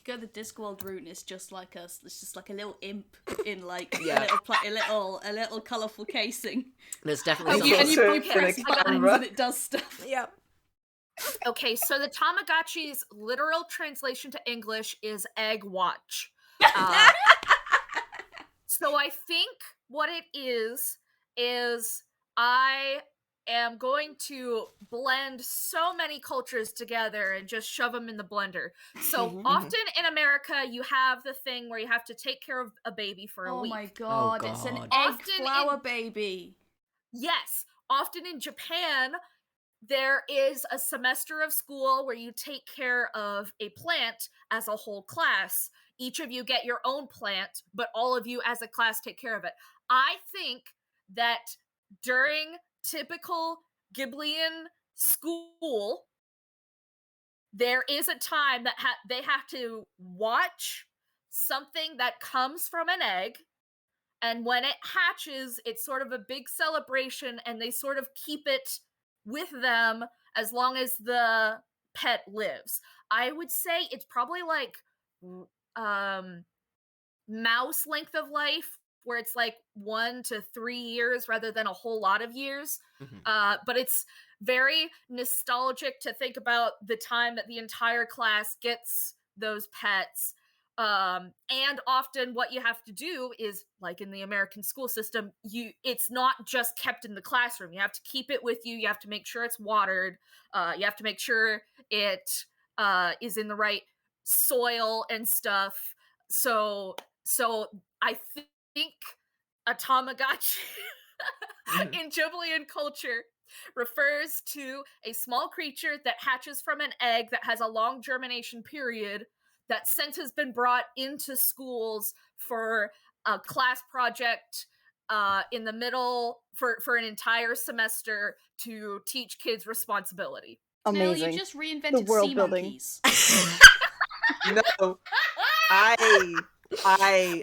Go the Discworld route, and it's just like it's just like a little imp in like Yeah. a little colourful casing. There's definitely And you also you for press the buttons camera. and it does stuff. Yeah. Okay, so the Tamagotchi's literal translation to English is egg watch. So I think what it is I am going to blend so many cultures together and just shove them in the blender. So Mhm. often in America, you have the thing where you have to take care of a baby for a Oh week. my god, Oh it's an God. egg Often flower in- baby. Yes, often in Japan, there is a semester of school where you take care of a plant as a whole class. Each of you get your own plant, but all of you as a class take care of it. I think that during typical Ghiblian school, there is a time that they have to watch something that comes from an egg. And when it hatches, it's sort of a big celebration, and they sort of keep it with them as long as the pet lives. I would say it's probably like mouse length of life, where it's like 1 to 3 years rather than a whole lot of years. Mhm. But it's very nostalgic to think about the time that the entire class gets those pets. And often what you have to do is, like in the American school system, it's not just kept in the classroom. You have to keep it with you. You have to make sure it's watered. You have to make sure it is in the right soil and stuff. So I think a Tamagotchi in Ghiblian culture refers to a small creature that hatches from an egg that has a long germination period, that since has been brought into schools for a class project in the middle for an entire semester to teach kids responsibility. Snail, Amazing. you just reinvented world sea building. monkeys. No, I'm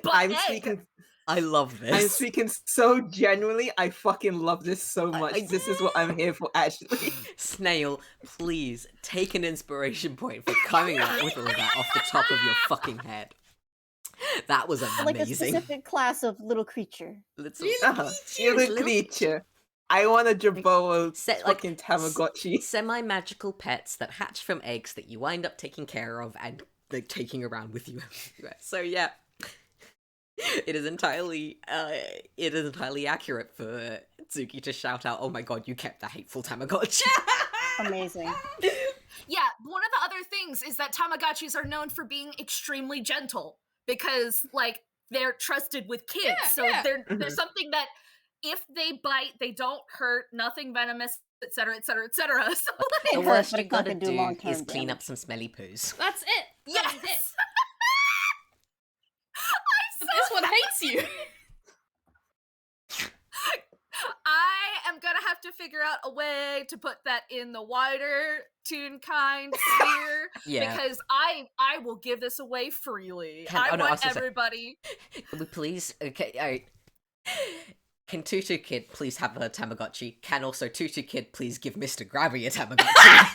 egg. speaking. I love this. I'm speaking so genuinely. I fucking love this so much. This is what I'm here for, actually. Snail, please take an inspiration point for coming up with all that off the top of your fucking head. That was Like a amazing. specific class of little creature. Little, You're the Little creature. I want a Jaboa Set, like, fucking Tamagotchi. semi-magical pets that hatch from eggs that you wind up taking care of and like taking around with you everywhere. So yeah, it is entirely accurate for Tsugi to shout out, "Oh my god, you kept the hateful Tamagotchi!" Amazing. Yeah, one of the other things is that Tamagotchis are known for being extremely gentle because, like, they're trusted with kids. Yeah, so yeah. they're something that if they bite, they don't hurt, nothing venomous etc., etc., etc. So The It hurts, worst but you it's not gotta gonna do do long-term is clean up damage. some smelly poos. That's it. That's it. yes, But this one hates you. I am gonna have to figure out a way to put that in the wider toon kind sphere Yeah. because I will give this away freely. I I was want gonna say- everybody. Can we please? Okay, alright. Can Tutu Kid please have a Tamagotchi? Can also Tutu Kid please give Mr. Grabby a Tamagotchi?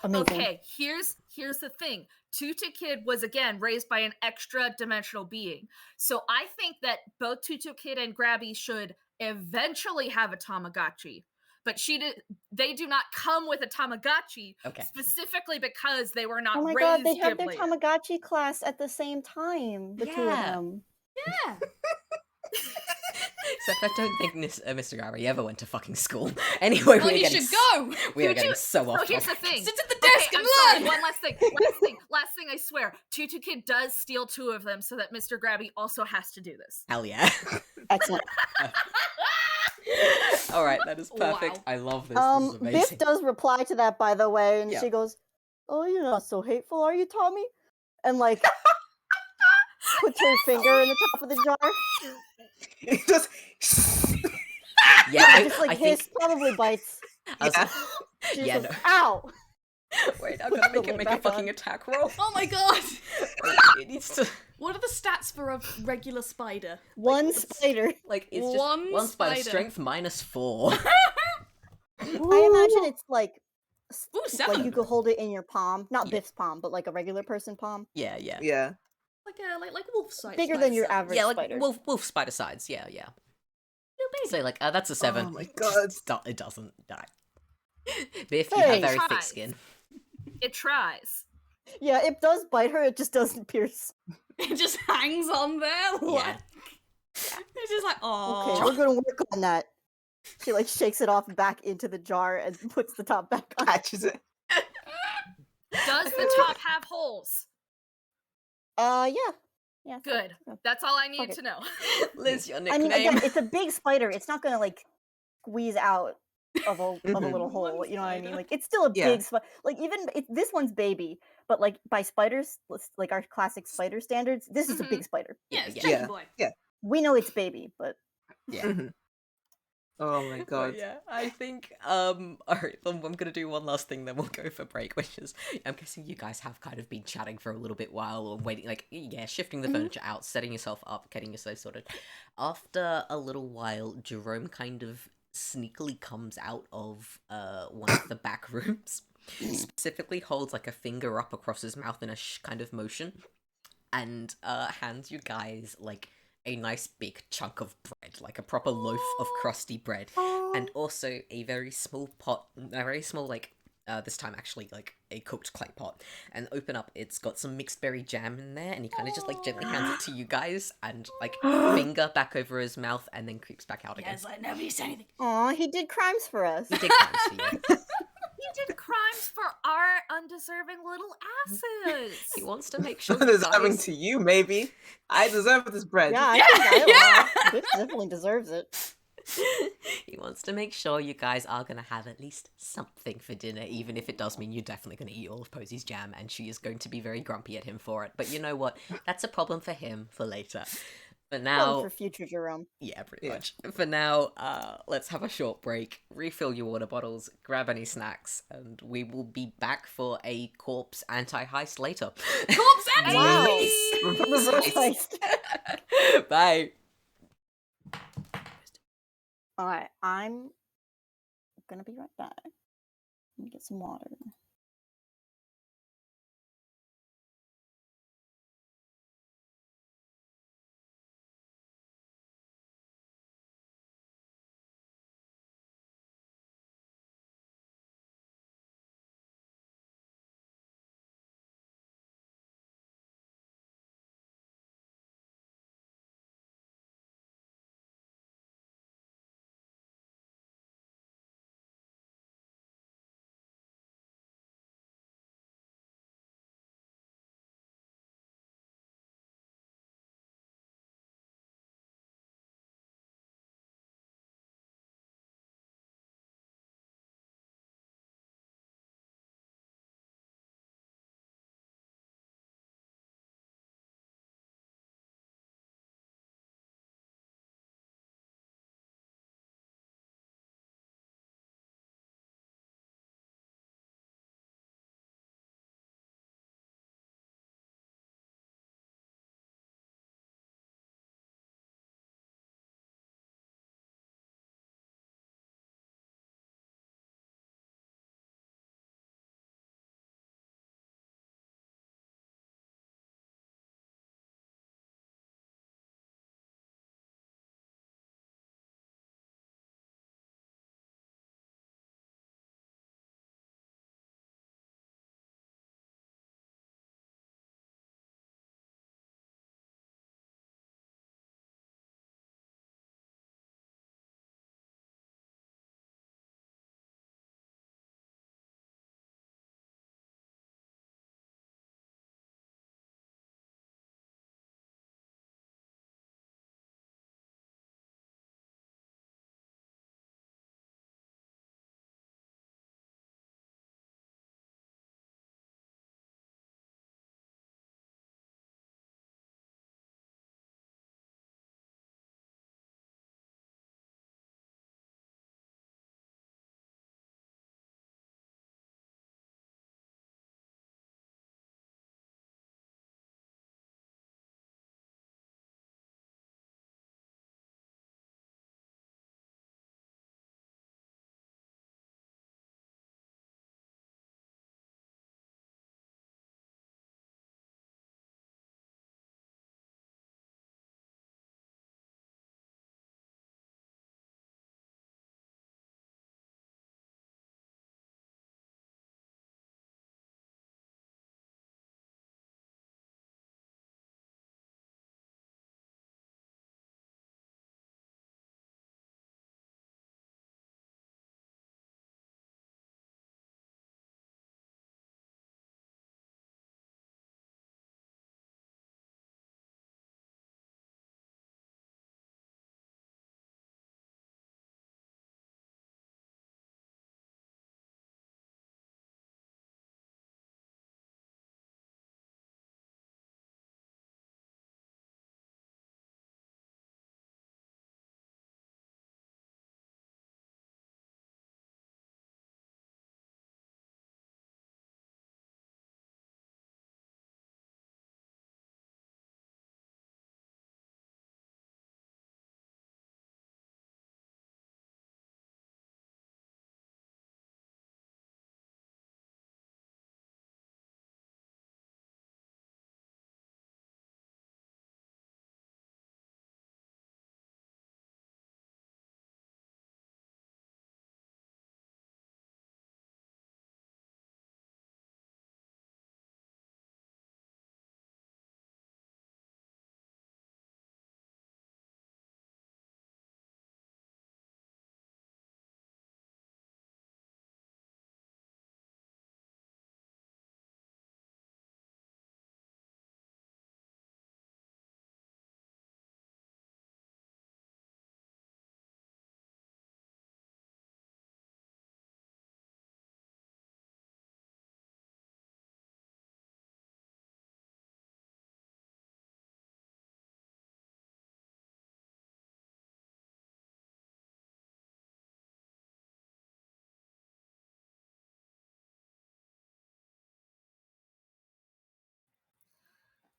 Amazing. Okay, here's the thing. Tutu Kid was again raised by an extra dimensional being. So I think that both Tutu Kid and Grabby should eventually have a Tamagotchi. But they do not come with a Tamagotchi Okay. specifically because they were not Oh my raised god, they have their Ghibli. Tamagotchi class at the same time. The two of Yeah. them. Yeah. Except I don't think Mr. Grabby ever went to fucking school. Anyway, Well, he should go. We are getting so So off here's the topic. thing. Sit at the Okay, desk and I'm sorry. learn. One last thing. Last thing. I swear. Tutu Kid does steal two of them, so that Mr. Grabby also has to do this. Hell yeah. Excellent. All right, that is perfect. Wow. I love this. This is amazing. Biff does reply to that, by the way, and Yeah. she goes, "Oh, you're not so hateful, are you, Tommy?" And like puts her finger in the top of the jar. It just Yeah, Just like I hiss, think. probably bites. I was- yeah. She Yeah, just goes, no. "Ow!" Wait, I'm Put gonna the make it lid make a back fucking on. attack roll. Oh my god. It needs to. What are the stats for a regular spider? One spider. Like, it's just One spider spider. strength -4. I imagine it's like Ooh, 7. like you could hold it in your palm, not Yeah. Biff's palm, but like a regular person palm, Yeah, yeah. Yeah. like wolf size. bigger than your average Yeah, like spider. wolf spider size. Yeah, yeah. So like that's a 7. Oh my It God. just it doesn't die. Biff, you Hey. have very thick Tries. skin. It tries. Yeah, it does bite her. It just doesn't pierce. It just hangs on there. Yeah. Like, it's just like, oh. Okay, we're gonna work on that. She like shakes it off back into the jar and puts the top back on. Patches it. Does the top have holes? Yeah. Yeah. Good. yeah. That's all I need Okay. to know. Liz, your I nickname. mean, again, it's a big spider. It's not gonna like squeeze out of a Mhm. little hole. One You know what I mean? spider. Like it's still a Yeah. big spider. Like even this one's baby, but like by spiders, like our classic spider standards, this is a Mhm. big spider. Yeah, it's Yeah. Jackie Yeah. boy. We know it's baby, but Yeah. Mhm. Oh my But god. yeah, I think alright, I'm gonna do one last thing, then we'll go for break, which is I'm guessing you guys have kind of been chatting for a little bit while or waiting, like shifting the furniture out, setting yourself up, getting yourself sorted. After a little while, Jerome kind of sneakily comes out of one of the back rooms, specifically holds like a finger up across his mouth in a kind of motion, and hands you guys like a nice big chunk of bread, like a proper loaf of crusty bread, and also a very small pot, a very small, like, this time actually, like, a cooked clay pot. And open up, it's got some mixed berry jam in there, and he kind of just, like, gently hands it to you guys, and, like, finger back over his mouth, and then creeps back out again. Yes, like nobody said anything. aw, he did crimes for us. He did crimes for you. He did crimes for our undeserving little asses. He wants to make sure Not you deserving guys... to you, maybe. I deserve this bread. Yeah, I Yeah, think yeah. Biff definitely deserves it. He wants to make sure you guys are going to have at least something for dinner, even if it does mean you're definitely going to eat all of Posey's jam, and she is going to be very grumpy at him for it. But you know what? That's a problem for him for later. For now... For future Jerome. Yeah, pretty Yeah. much. For now, let's have a short break, refill your water bottles, grab any snacks, and we will be back for a corpse anti-heist later. Corpse and Wow. Heist! Reverse heist. Bye! Alright, I'm gonna be right back. Let me get some water.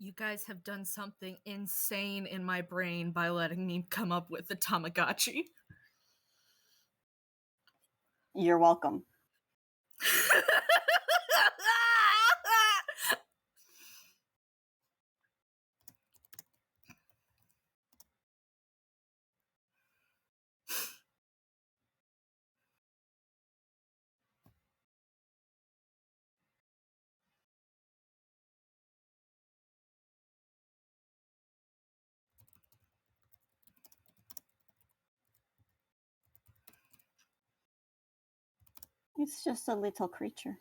You guys have done something insane in my brain by letting me come up with the Tamagotchi. You're welcome. It's just a little creature.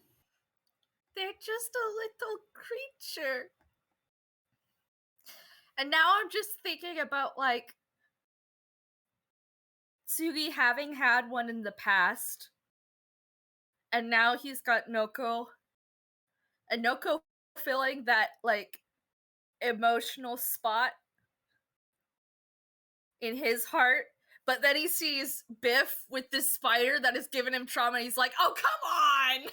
They're just a little creature. And now I'm just thinking about, like, Tsugi having had one in the past. And now he's got Noko. And Noko filling that, like, emotional spot in his heart. But then he sees Biff with this spider that has given him trauma. And he's like, oh, come on!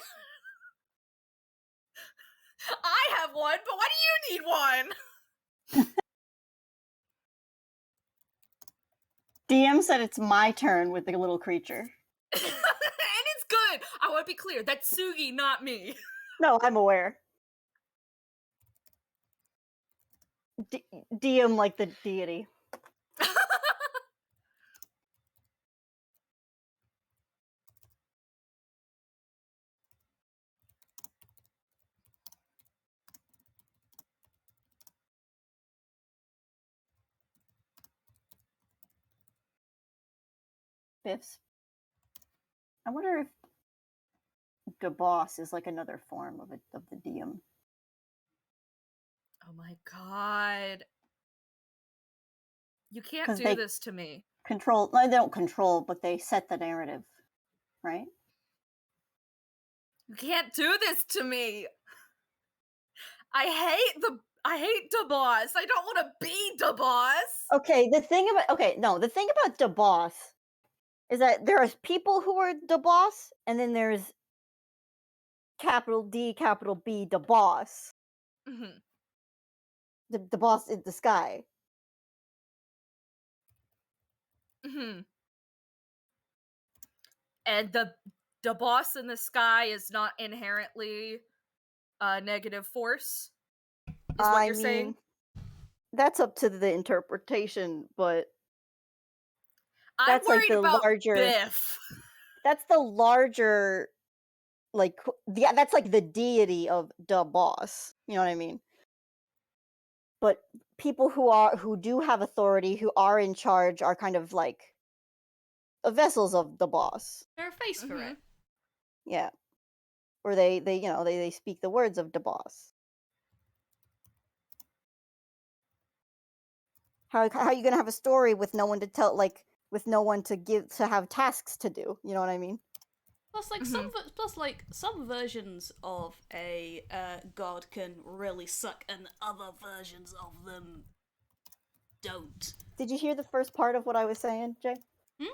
I have one, but why do you need one? DM said it's my turn with the little creature. And it's good. I want to be clear. That's Tsugi, not me. No, I'm aware. DM like the deity. Biff's. I wonder if the boss is like another form of the DM. Oh my god. You can't 'Cause do they- this to me. Control. No, they don't control, but they set the narrative, right? You can't do this to me. I hate the boss. I don't want to be the boss. Okay, the thing about the boss is that there are people who are the boss, and then there's capital D, capital B, the boss. Mm-hmm. The boss in the sky. Mm-hmm. And the boss in the sky is not inherently a negative force, is what you're saying? That's up to the interpretation, but I'm that's like worried the about larger- Biff. that's the larger, like, that's like the deity of the boss. You know what I mean? But people who do have authority, who are in charge, are kind of like vessels of the boss. They're a face for it. Yeah. Or they speak the words of the boss. How are you gonna have a story with no one to tell, like, with no one to have tasks to do? You know what I mean? Plus, like some versions of a god can really suck, and other versions of them don't. Did you hear the first part of what I was saying, Jay? Hmm?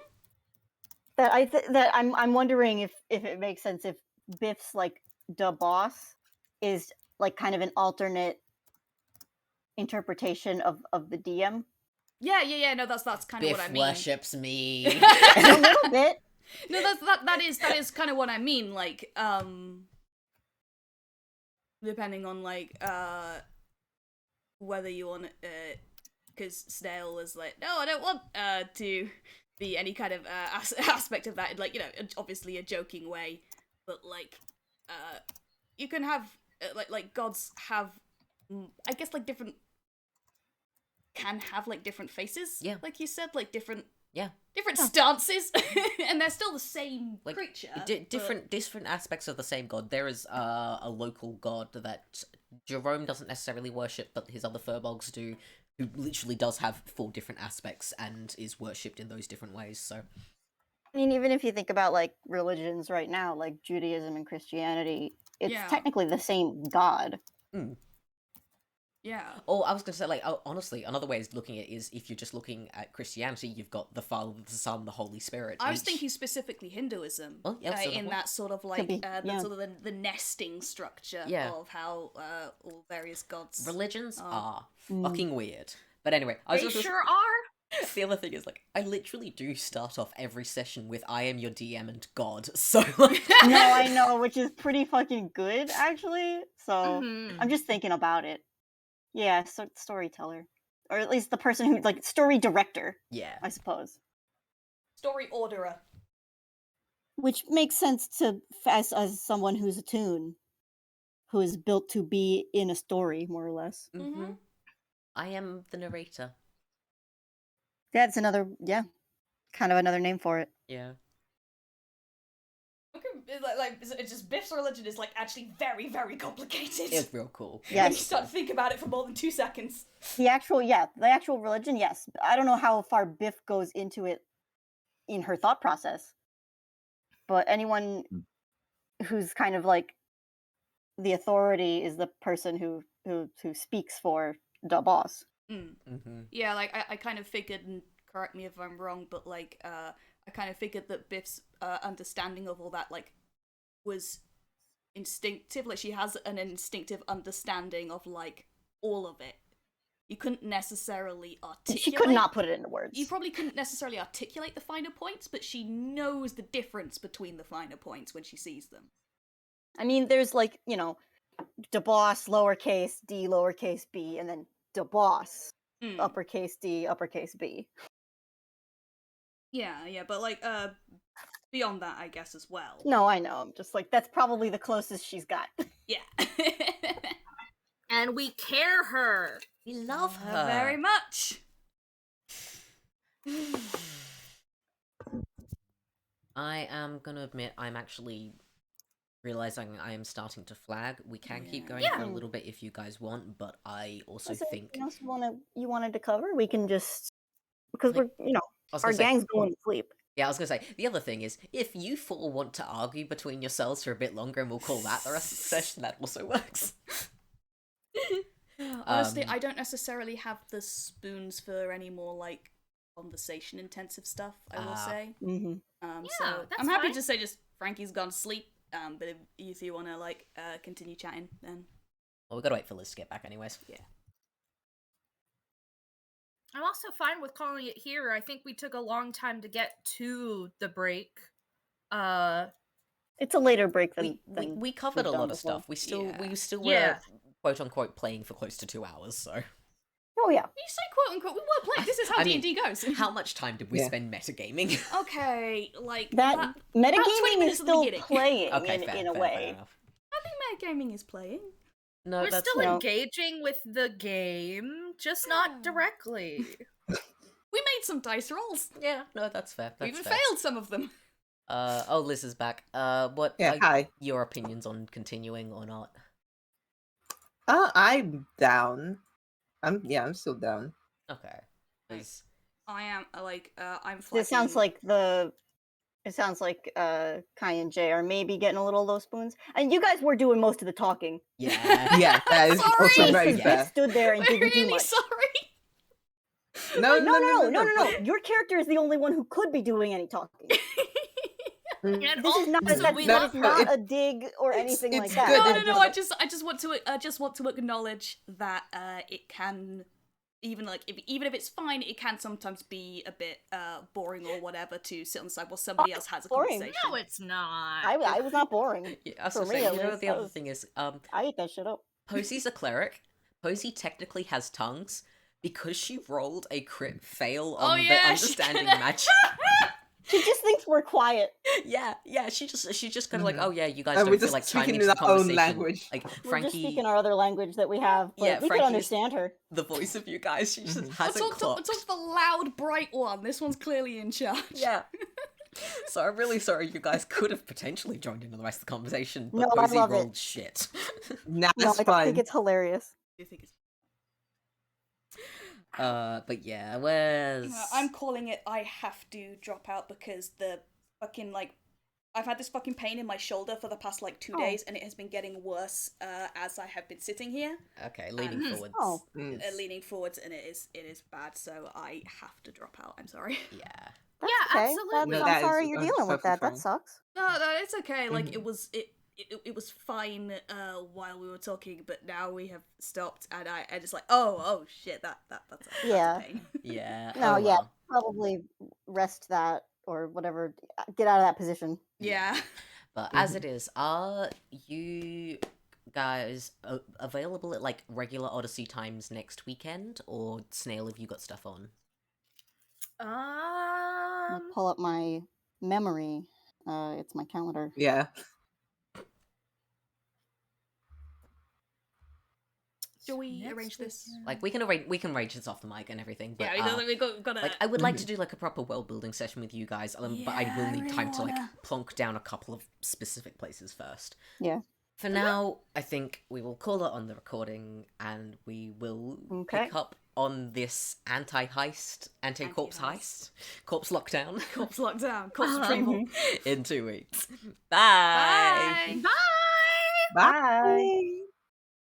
That I'm wondering if it makes sense if Biff's like the boss is like kind of an alternate interpretation of the DM. Yeah. No, that's kind of Biff what I mean. worships me. A little bit. No, that is kind of what I mean. Like, depending on like whether you want, because Snail was like, no, I don't want to be any kind of aspect of that. Like, you know, obviously a joking way, but like, you can have like gods have, I guess, like different faces. Yeah. Like you said, like different Yeah. stances, and they're still the same Like, creature. different aspects of the same god. There is a local god that Jerome doesn't necessarily worship, but his other furbolgs do, who literally does have 4 different aspects and is worshipped in those different ways. So, I mean, even if you think about like religions right now, like Judaism and Christianity, it's Yeah. technically the same god. Yeah. Or I was going to say, like, honestly, another way of looking at it is if you're just looking at Christianity, you've got the Father, the Son, the Holy Spirit. I was thinking specifically Hinduism. Well, yeah, so in that sort of like be, the sort of the nesting structure of how all various gods. Religions are fucking weird. But anyway, They sure are. The other thing is, like, I literally do start off every session with "I am your DM and God," so like... No, I know, which is pretty fucking good, actually. So I'm just thinking about it. Yeah, so storyteller, or at least the person who like story director. Yeah, I suppose. Story orderer. Which makes sense to as someone who's attuned, who is built to be in a story, more or less. Mm-hmm. I am the narrator. Yeah, it's another kind of another name for it. Yeah. It's just Biff's religion is like actually very, very complicated. It's real cool. Yeah, When you start to think about it for more than 2 seconds. The actual religion, yes. I don't know how far Biff goes into it in her thought process, but anyone who's kind of like the authority is the person who speaks for the boss. Yeah, like I kind of figured, and correct me if I'm wrong, but like I kind of figured that Biff's understanding of all that like was instinctive. Like she has an instinctive understanding of like all of it. You couldn't necessarily articulate. She could not put it into words. You probably couldn't necessarily articulate the finer points, but she knows the difference between the finer points when she sees them. I mean, there's like, the boss, lowercase d, lowercase b, and then the boss, uppercase d, uppercase b. Yeah, but like, beyond that, I guess, as well. No, I know. I'm just like, that's probably the closest she's got. Yeah. And we care her. We love her very much. I am gonna admit I'm actually realizing I am starting to flag. We can keep going for a little bit if you guys want, but I also think... Anything else you wanted to cover? We can just... Because Like, our gang's going to sleep. Yeah, I was gonna say, the other thing is, if you four want to argue between yourselves for a bit longer and we'll call that the rest of the session, that also works. Honestly, I don't necessarily have the spoons for any more, like, conversation-intensive stuff, I will say. So I'm happy to say just Frankie's gone to sleep, but if you want to, like, continue chatting, then... Well, we gotta wait for Lizz to get back anyways. Yeah. I'm also fine with calling it here. I think we took a long time to get to the break. It's a later break than we covered a lot of stuff. We still were quote unquote playing for close to 2 hours, so... Oh yeah. You say quote unquote, we were playing. This is how D&D goes. How much time did we spend metagaming? Okay, like that metagaming is still playing in a way. Fair enough. I think metagaming is playing. No, we're that's still engaging with the game, just not directly. We made some dice rolls. Yeah, no, that's fair. We even failed some of them. Liz is back. What hi. Your opinions on continuing or not? I'm down. I'm still down. Okay. I am I'm flexing. It sounds like Kai and Jay are maybe getting a little low spoons. And you guys were doing most of the talking. Yeah. Yeah, that is also very fair. Stood there and didn't do really much. Sorry. No. Your character is the only one who could be doing any talking. And This is not a dig or anything like that. No. I just want to acknowledge that it can, even if it's fine, it can sometimes be a bit boring or whatever to sit on the side while somebody else has a conversation. No, it's not. I was not boring. Yeah, for me, the other thing is, I ate that shit up. Posy's a cleric. Posy technically has tongues because she rolled a crit fail on the understanding magic. She just thinks we're quiet. Yeah. She just kind of like, oh yeah, you guys And don't feel like chiming into the conversation. Own language. Like We're Frankie, just speaking our other language that we have, but we can understand her. The voice of you guys, she just hasn't clocked. It's the loud, bright one. This one's clearly in charge. Yeah. So I'm really sorry you guys could have potentially joined into the rest of the conversation, but No, Posy I love rolled it. shit. I think it's hilarious. But yeah, where's... I'm calling it I have to drop out because the fucking, like, I've had this fucking pain in my shoulder for the past like 2 days, and it has been getting worse as I have been sitting here. Okay, leaning forwards. Oh. Leaning forwards, and it is bad. So I have to drop out. I'm sorry. Yeah. That's Yeah, okay. absolutely. No, I'm that sorry is you're dealing with perfectly that. fine. That sucks. No, it's okay. Like it was fine while we were talking, but now we have stopped, and I just like oh shit that's Yeah. a pain. Yeah. No, oh, yeah. well. Probably rest that or whatever. Get out of that position. Yeah. But as it is, are you guys available at like regular Odyssey times next weekend, or Snail, have you got stuff on? I'll pull up my memory. It's my calendar. Yeah. Shall we arrange this? Like we can arrange this off the mic and everything. But Yeah, we gotta. like I would like to do like a proper world building session with you guys, but I will need time to like plonk down a couple of specific places first. Yeah. For now, I think we will call it on the recording, and we will pick up on this anti-corpse heist, corpse lockdown, corpse retrieval in 2 weeks. Bye. Bye. Bye.